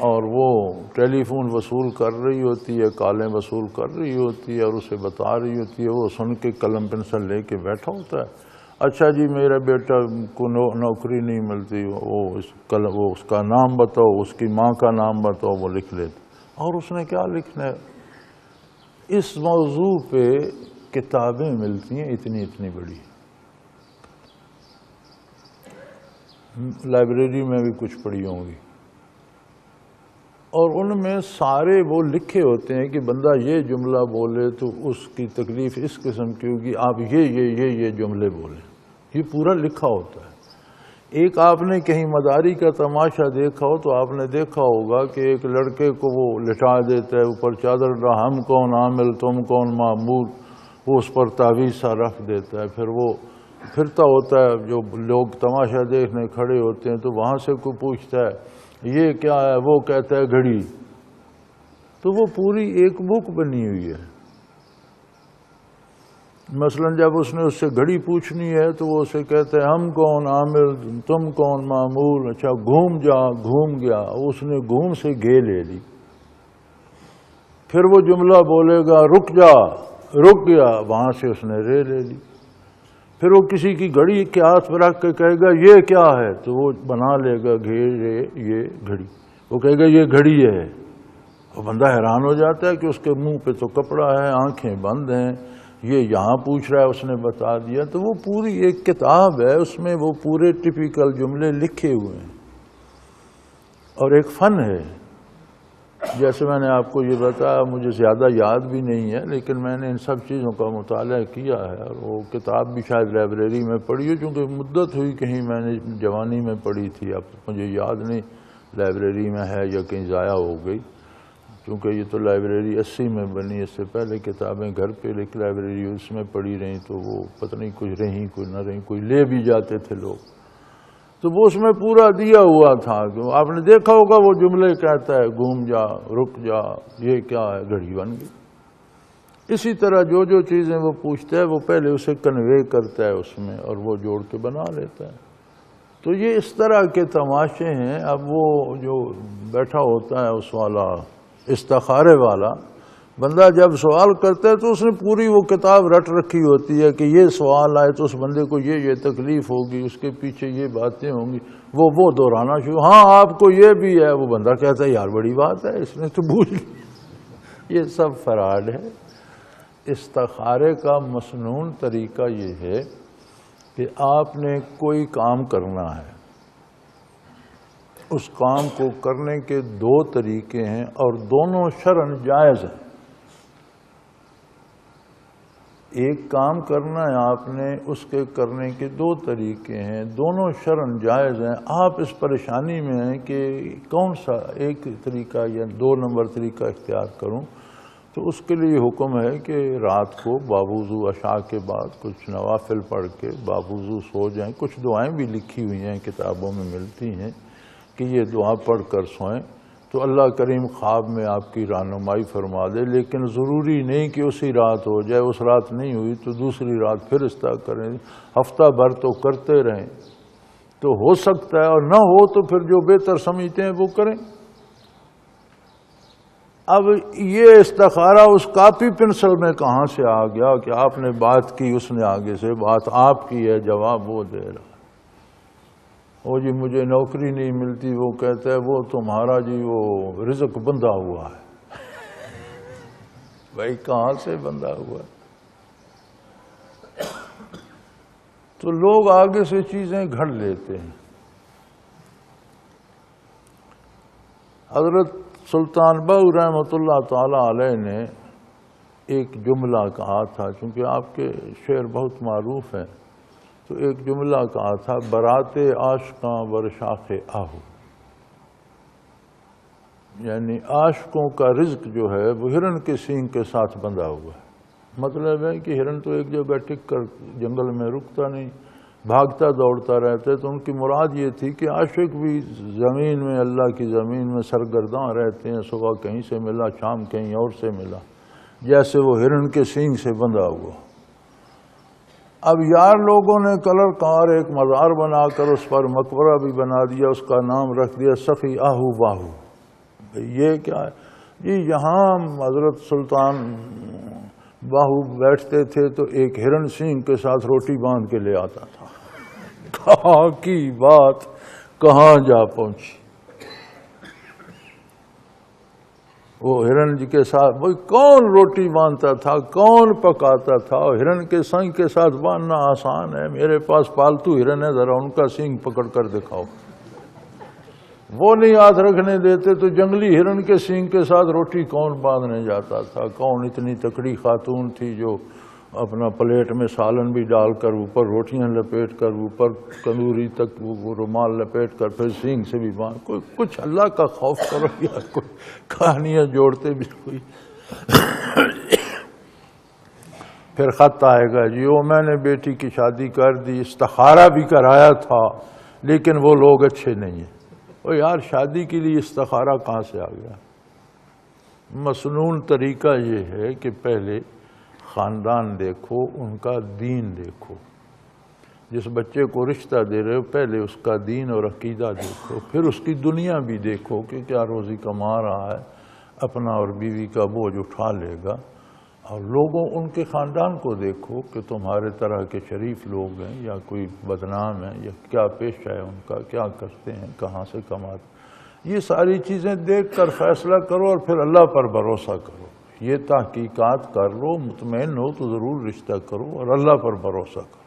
Speaker 2: اور وہ ٹیلی فون وصول کر رہی ہوتی ہے، کالیں وصول کر رہی ہوتی ہے، اور اسے بتا رہی ہوتی ہے، وہ سن کے قلم پنسل لے کے بیٹھا ہوتا ہے۔ اچھا جی میرے بیٹا کو نوکری نہیں ملتی، وہ اس کا نام بتاؤ، اس کی ماں کا نام بتاؤ، وہ لکھ لیتے۔ اور اس نے کیا لکھنا ہے؟ اس موضوع پہ کتابیں ملتی ہیں اتنی اتنی بڑی، لائبریری میں بھی کچھ پڑھی ہوں گی، اور ان میں سارے وہ لکھے ہوتے ہیں کہ بندہ یہ جملہ بولے تو اس کی تکلیف اس قسم کی ہوگی، آپ یہ جملے بولیں، یہ پورا لکھا ہوتا ہے۔ ایک آپ نے کہیں مداری کا تماشا دیکھا ہو تو آپ نے دیکھا ہوگا کہ ایک لڑکے کو وہ لٹا دیتا ہے، اوپر چادر ڈال، ہم کون عامل تم کون معمول، وہ اس پر تعویذ سا رکھ دیتا ہے، پھر وہ پھرتا ہوتا ہے، جو لوگ تماشا دیکھنے کھڑے ہوتے ہیں تو وہاں سے کوئی پوچھتا ہے یہ کیا ہے، وہ کہتا ہے گھڑی، تو وہ پوری ایک بک بنی ہوئی ہے۔ مثلا جب اس نے اس سے گھڑی پوچھنی ہے تو وہ اسے کہتا ہے ہم کون عامل تم کون معمول، اچھا گھوم جا، گھوم گیا، اس نے گھوم سے گے لے لی، پھر وہ جملہ بولے گا رک جا، رک گیا، وہاں سے اس نے رے لے لی، پھر وہ کسی کی گھڑی کے ہاتھ پر رکھ کے کہے گا یہ کیا ہے، تو وہ بنا لے گا گھیرے یہ گھڑی، وہ کہے گا یہ گھڑی ہے، وہ بندہ حیران ہو جاتا ہے کہ اس کے منہ پہ تو کپڑا ہے، آنکھیں بند ہیں، یہ یہاں پوچھ رہا ہے، اس نے بتا دیا۔ تو وہ پوری ایک کتاب ہے، اس میں وہ پورے ٹپیکل جملے لکھے ہوئے ہیں، اور ایک فن ہے۔ جیسے میں نے آپ کو یہ بتایا، مجھے زیادہ یاد بھی نہیں ہے، لیکن میں نے ان سب چیزوں کا مطالعہ کیا ہے، اور وہ کتاب بھی شاید لائبریری میں پڑھی ہو، چونکہ مدت ہوئی کہیں میں نے جوانی میں پڑھی تھی، اب مجھے یاد نہیں لائبریری میں ہے یا کہیں ضائع ہو گئی، کیونکہ یہ تو لائبریری 80 میں بنی، اس سے پہلے کتابیں گھر پہ ایک لائبریری اس میں پڑھی رہیں، تو وہ پتہ نہیں کچھ رہیں کوئی نہ رہیں، کوئی لے بھی جاتے تھے لوگ، تو وہ اس میں پورا دیا ہوا تھا کہ آپ نے دیکھا ہوگا وہ جملے کہتا ہے گھوم جا، رک جا، یہ کیا ہے، گھڑی بن گئی۔ اسی طرح جو چیزیں وہ پوچھتا ہے وہ پہلے اسے کنوے کرتا ہے اس میں، اور وہ جوڑ کے بنا لیتا ہے۔ تو یہ اس طرح کے تماشے ہیں۔ اب وہ جو بیٹھا ہوتا ہے اس والا استخارے والا، بندہ جب سوال کرتا ہے تو اس نے پوری وہ کتاب رٹ رکھی ہوتی ہے کہ یہ سوال آئے تو اس بندے کو یہ تکلیف ہوگی، اس کے پیچھے یہ باتیں ہوں گی، وہ دہرانا شروع، ہاں آپ کو یہ بھی ہے، وہ بندہ کہتا ہے یار بڑی بات ہے، اس نے تو بھول لی۔ یہ سب فراڈ ہے۔ استخارے کا مسنون طریقہ یہ ہے کہ آپ نے کوئی کام کرنا ہے، اس کام کو کرنے کے دو طریقے ہیں اور دونوں شرعاً جائز ہیں۔ ایک کام کرنا ہے آپ نے، اس کے کرنے کے دو طریقے ہیں، دونوں شرعاً جائز ہیں۔ آپ اس پریشانی میں ہیں کہ کون سا ایک طریقہ یا 2 نمبر طریقہ اختیار کروں، تو اس کے لیے حکم ہے کہ رات کو باوضو عشاء کے بعد کچھ نوافل پڑھ کے باوضو سو جائیں۔ کچھ دعائیں بھی لکھی ہوئی ہیں، کتابوں میں ملتی ہیں کہ یہ دعا پڑھ کر سوئیں تو اللہ کریم خواب میں آپ کی رہنمائی فرما دے، لیکن ضروری نہیں کہ اسی رات ہو جائے، اس رات نہیں ہوئی تو دوسری رات پھر اس طرح کریں، ہفتہ بھر تو کرتے رہیں تو ہو سکتا ہے، اور نہ ہو تو پھر جو بہتر سمجھتے ہیں وہ کریں۔ اب یہ استخارہ اس کاپی پنسل میں کہاں سے آ گیا کہ آپ نے بات کی، اس نے آگے سے بات آپ کی ہے، جواب وہ دے رہا۔ وہ جی مجھے نوکری نہیں ملتی، وہ کہتا ہے وہ تمہارا جی وہ رزق بندھا ہوا ہے۔ بھائی کہاں سے بندھا ہوا ہے؟ تو لوگ آگے سے چیزیں گھڑ لیتے ہیں۔ حضرت سلطان بہو رحمۃ اللہ تعالی علیہ نے ایک جملہ کہا تھا، چونکہ آپ کے شعر بہت معروف ہیں، تو ایک جملہ کہا تھا، برات عاشقاں ور شاخ آہو، یعنی عاشقوں کا رزق جو ہے وہ ہرن کے سینگ کے ساتھ بندھا ہوا ہے۔ مطلب ہے کہ ہرن تو ایک جگہ ٹک کر جنگل میں رکتا نہیں، بھاگتا دوڑتا رہتا ہے، تو ان کی مراد یہ تھی کہ عاشق بھی زمین میں، اللہ کی زمین میں سرگرداں رہتے ہیں، صبح کہیں سے ملا، شام کہیں اور سے ملا، جیسے وہ ہرن کے سینگ سے بندھا ہوا۔ اب یار لوگوں نے کلر کار ایک مزار بنا کر اس پر مقبرہ بھی بنا دیا، اس کا نام رکھ دیا سخی آہو باہو۔ یہ کیا ہے جی؟ یہاں حضرت سلطان باہو بیٹھتے تھے تو ایک ہرن سینگ کے ساتھ روٹی باندھ کے لے آتا تھا۔ کہاں کی بات کہاں جا پہنچی۔ وہ ہرن جی کے ساتھ وہ کون روٹی باندھتا تھا، کون پکاتا تھا؟ ہرن کے سینگ کے ساتھ باندھنا آسان ہے، میرے پاس پالتو ہرن ہے، ذرا ان کا سینگ پکڑ کر دکھاؤ۔ وہ نہیں ہاتھ رکھنے دیتے تو جنگلی ہرن کے سینگ کے ساتھ روٹی کون باندھنے جاتا تھا؟ کون اتنی تکڑی خاتون تھی جو اپنا پلیٹ میں سالن بھی ڈال کر اوپر روٹیاں لپیٹ کر اوپر تندوری تک وہ رومال لپیٹ کر پھر سینگ سے بھی باندھ؟ کوئی کچھ اللہ کا خوف کرو یا کوئی کہانیاں جوڑتے بھی کوئی۔ پھر خط آئے گا جی وہ میں نے بیٹی کی شادی کر دی، استخارہ بھی کرایا تھا لیکن وہ لوگ اچھے نہیں ہیں۔ او یار شادی کے لیے استخارہ کہاں سے آ گیا؟ مسنون طریقہ یہ ہے کہ پہلے خاندان دیکھو، ان کا دین دیکھو۔ جس بچے کو رشتہ دے رہے ہو پہلے اس کا دین اور عقیدہ دیکھو، پھر اس کی دنیا بھی دیکھو کہ کیا روزی کما رہا ہے، اپنا اور بیوی کا بوجھ اٹھا لے گا، اور لوگوں ان کے خاندان کو دیکھو کہ تمہارے طرح کے شریف لوگ ہیں یا کوئی بدنام ہیں یا کیا پیشہ ہے ان کا، کیا کرتے ہیں، کہاں سے کماتے۔ یہ ساری چیزیں دیکھ کر فیصلہ کرو اور پھر اللہ پر بھروسہ کرو۔ یہ تحقیقات کر لو، مطمئن ہو تو ضرور رشتہ کرو اور اللہ پر بھروسہ کرو۔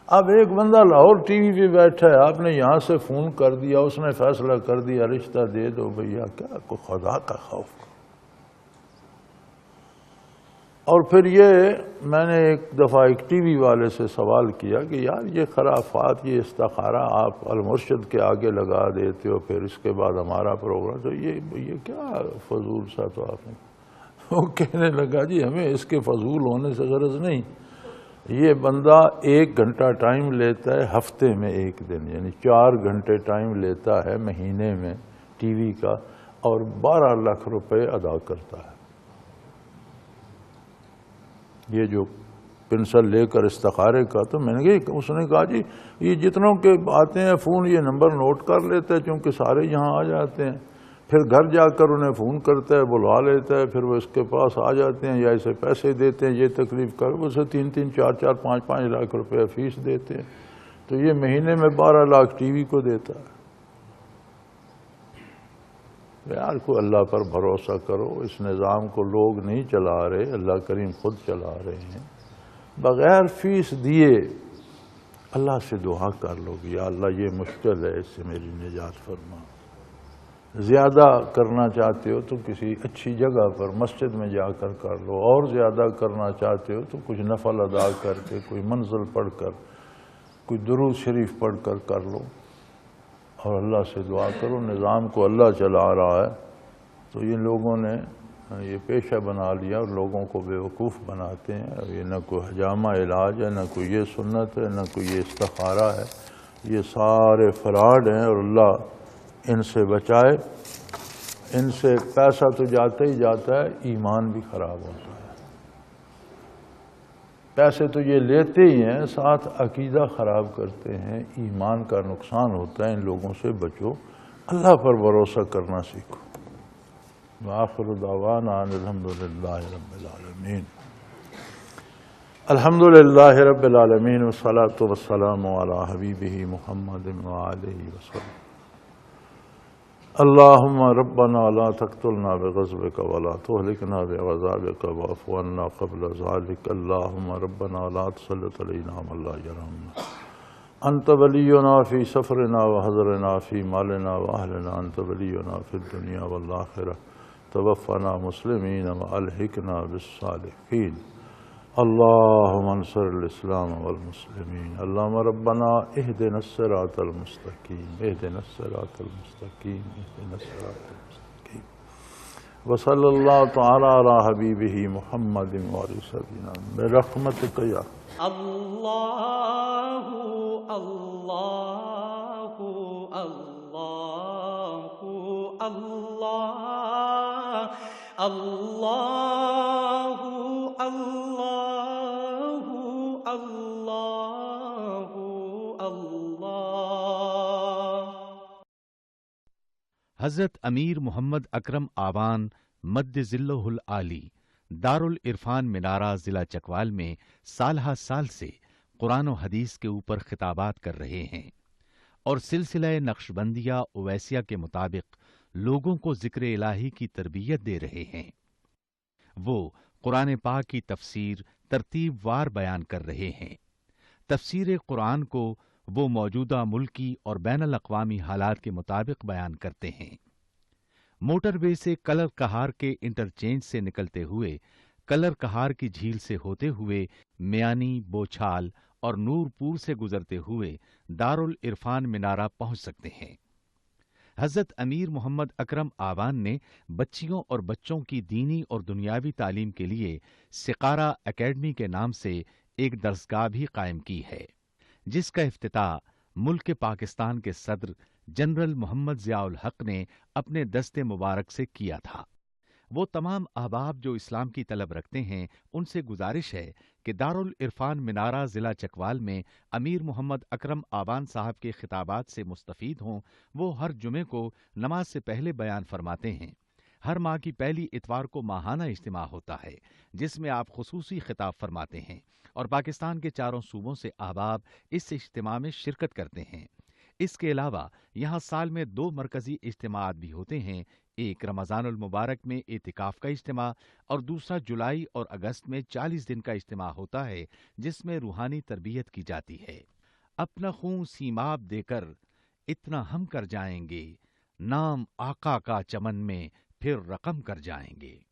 Speaker 2: اب ایک بندہ لاہور ٹی وی پہ بیٹھا ہے، آپ نے یہاں سے فون کر دیا، اس نے فیصلہ کر دیا رشتہ دے دو، بھیا کیا کو خدا کا خوف کرو۔ اور پھر یہ میں نے ایک دفعہ ایک ٹی وی والے سے سوال کیا کہ یار یہ خرافات، یہ استخارہ آپ المرشد کے آگے لگا دیتے ہو، پھر اس کے بعد ہمارا پروگرام، تو یہ کیا فضول سا؟ تو آپ نے وہ کہنے لگا جی ہمیں اس کے فضول ہونے سے غرض نہیں، یہ بندہ 1 گھنٹہ ٹائم لیتا ہے ہفتے میں 1 دن، یعنی 4 گھنٹے ٹائم لیتا ہے مہینے میں ٹی وی کا، اور 12 لاکھ روپے ادا کرتا ہے۔ یہ جو پنسل لے کر استخارے کا، تو میں نے اس نے کہا جی یہ جتنوں کے آتے ہیں فون، یہ نمبر نوٹ کر لیتے ہیں چونکہ سارے یہاں آ جاتے ہیں، پھر گھر جا کر انہیں فون کرتا ہے، بلوا لیتا ہے، پھر وہ اس کے پاس آ جاتے ہیں یا اسے پیسے دیتے ہیں، یہ تکلیف کر اسے 3-3 4-4 5-5 لاکھ روپے فیس دیتے ہیں، تو یہ مہینے میں 12 لاکھ ٹی وی کو دیتا ہے۔ یار کو اللہ پر بھروسہ کرو، اس نظام کو لوگ نہیں چلا رہے، اللہ کریم خود چلا رہے ہیں۔ بغیر فیس دیے اللہ سے دعا کر لو کہ یا اللہ یہ مشکل ہے، اس سے میری نجات فرما۔ زیادہ کرنا چاہتے ہو تو کسی اچھی جگہ پر مسجد میں جا کر لو، اور زیادہ کرنا چاہتے ہو تو کچھ نفل ادا کر کے، کوئی منزل پڑھ کر، کوئی درود شریف پڑھ کر لو، اور اللہ سے دعا کرو۔ نظام کو اللہ چلا رہا ہے، تو یہ لوگوں نے یہ پیشہ بنا لیا اور لوگوں کو بیوقوف بناتے ہیں۔ اور یہ نہ کوئی حجامہ علاج ہے، نہ کوئی یہ سنت ہے، نہ کوئی یہ استخارہ ہے، یہ سارے فراڈ ہیں، اور اللہ ان سے بچائے۔ ان سے پیسہ تو جاتا ہی جاتا ہے، ایمان بھی خراب ہوتا ہے۔ پیسے تو یہ لیتے ہی ہیں، ساتھ عقیدہ خراب کرتے ہیں، ایمان کا نقصان ہوتا ہے۔ ان لوگوں سے بچو، اللہ پر بھروسہ کرنا سیکھو۔ وآخر دعوانا ان الحمدللہ رب العالمین۔ الحمدللہ رب العالمین والصلاة والسلام علی حبیبہ محمد وآلہ وسلم۔ اللہم ربنا لا تقتلنا بغضبک ولا تہلکنا بعذابک واعف عنا قبل ذلک۔ اللہم ربنا لا تسلط علینا من لا یرحمنا۔ انت ولینا فی سفرنا وحضرنا فی مالنا واہلنا، انت ولینا فی الدنیا والآخرہ، توفنا مسلمین والحقنا بالصالحین۔ اللہم انصر الاسلام والمسلمین۔ اللہم ربنا اہدنا الصراط المستقیم، اہدنا الصراط المستقیم، اہدنا الصراط المستقیم۔ وصلی اللہ تعالی علی حبیبہ محمد وعلی سبینا برحمتک یا
Speaker 1: اللہ اللہ اللہ اللہ اللہ اللہ اللہ اللہ۔
Speaker 3: حضرت امیر محمد اکرم آوان مد ظلہ العالی دارالعرفان منارہ ضلع چکوال میں سالہ سال سے قرآن و حدیث کے اوپر خطابات کر رہے ہیں اور سلسلہ نقشبندیہ اویسیہ کے مطابق لوگوں کو ذکر الہی کی تربیت دے رہے ہیں۔ وہ قرآن پاک کی تفسیر ترتیب وار بیان کر رہے ہیں۔ تفسیر قرآن کو وہ موجودہ ملکی اور بین الاقوامی حالات کے مطابق بیان کرتے ہیں۔ موٹر وے سے کلر کہار کے انٹرچینج سے نکلتے ہوئے، کلر کہار کی جھیل سے ہوتے ہوئے، میانی، بوچھال اور نورپور سے گزرتے ہوئے دارالعرفان منارہ پہنچ سکتے ہیں۔ حضرت امیر محمد اکرم آوان نے بچیوں اور بچوں کی دینی اور دنیاوی تعلیم کے لیے سقارہ اکیڈمی کے نام سے ایک درسگاہ بھی قائم کی ہے، جس کا افتتاح ملک پاکستان کے صدر جنرل محمد ضیاء الحق نے اپنے دست مبارک سے کیا تھا۔ وہ تمام احباب جو اسلام کی طلب رکھتے ہیں ان سے گزارش ہے کہ دارالعرفان منارہ ضلع چکوال میں امیر محمد اکرم آوان صاحب کے خطابات سے مستفید ہوں۔ وہ ہر جمعے کو نماز سے پہلے بیان فرماتے ہیں۔ ہر ماہ کی پہلی اتوار کو ماہانہ اجتماع ہوتا ہے جس میں آپ خصوصی خطاب فرماتے ہیں اور پاکستان کے چاروں صوبوں سے احباب اس اجتماع میں شرکت کرتے ہیں۔ اس کے علاوہ یہاں سال میں 2 مرکزی اجتماعات بھی ہوتے ہیں، ایک رمضان المبارک میں اعتکاف کا اجتماع اور دوسرا جولائی اور اگست میں 40 دن کا اجتماع ہوتا ہے جس میں روحانی تربیت کی جاتی ہے۔ اپنا خون سیماب دے کر اتنا ہم کر جائیں گے، نام آقا کا چمن میں پھر رقم کر جائیں گے۔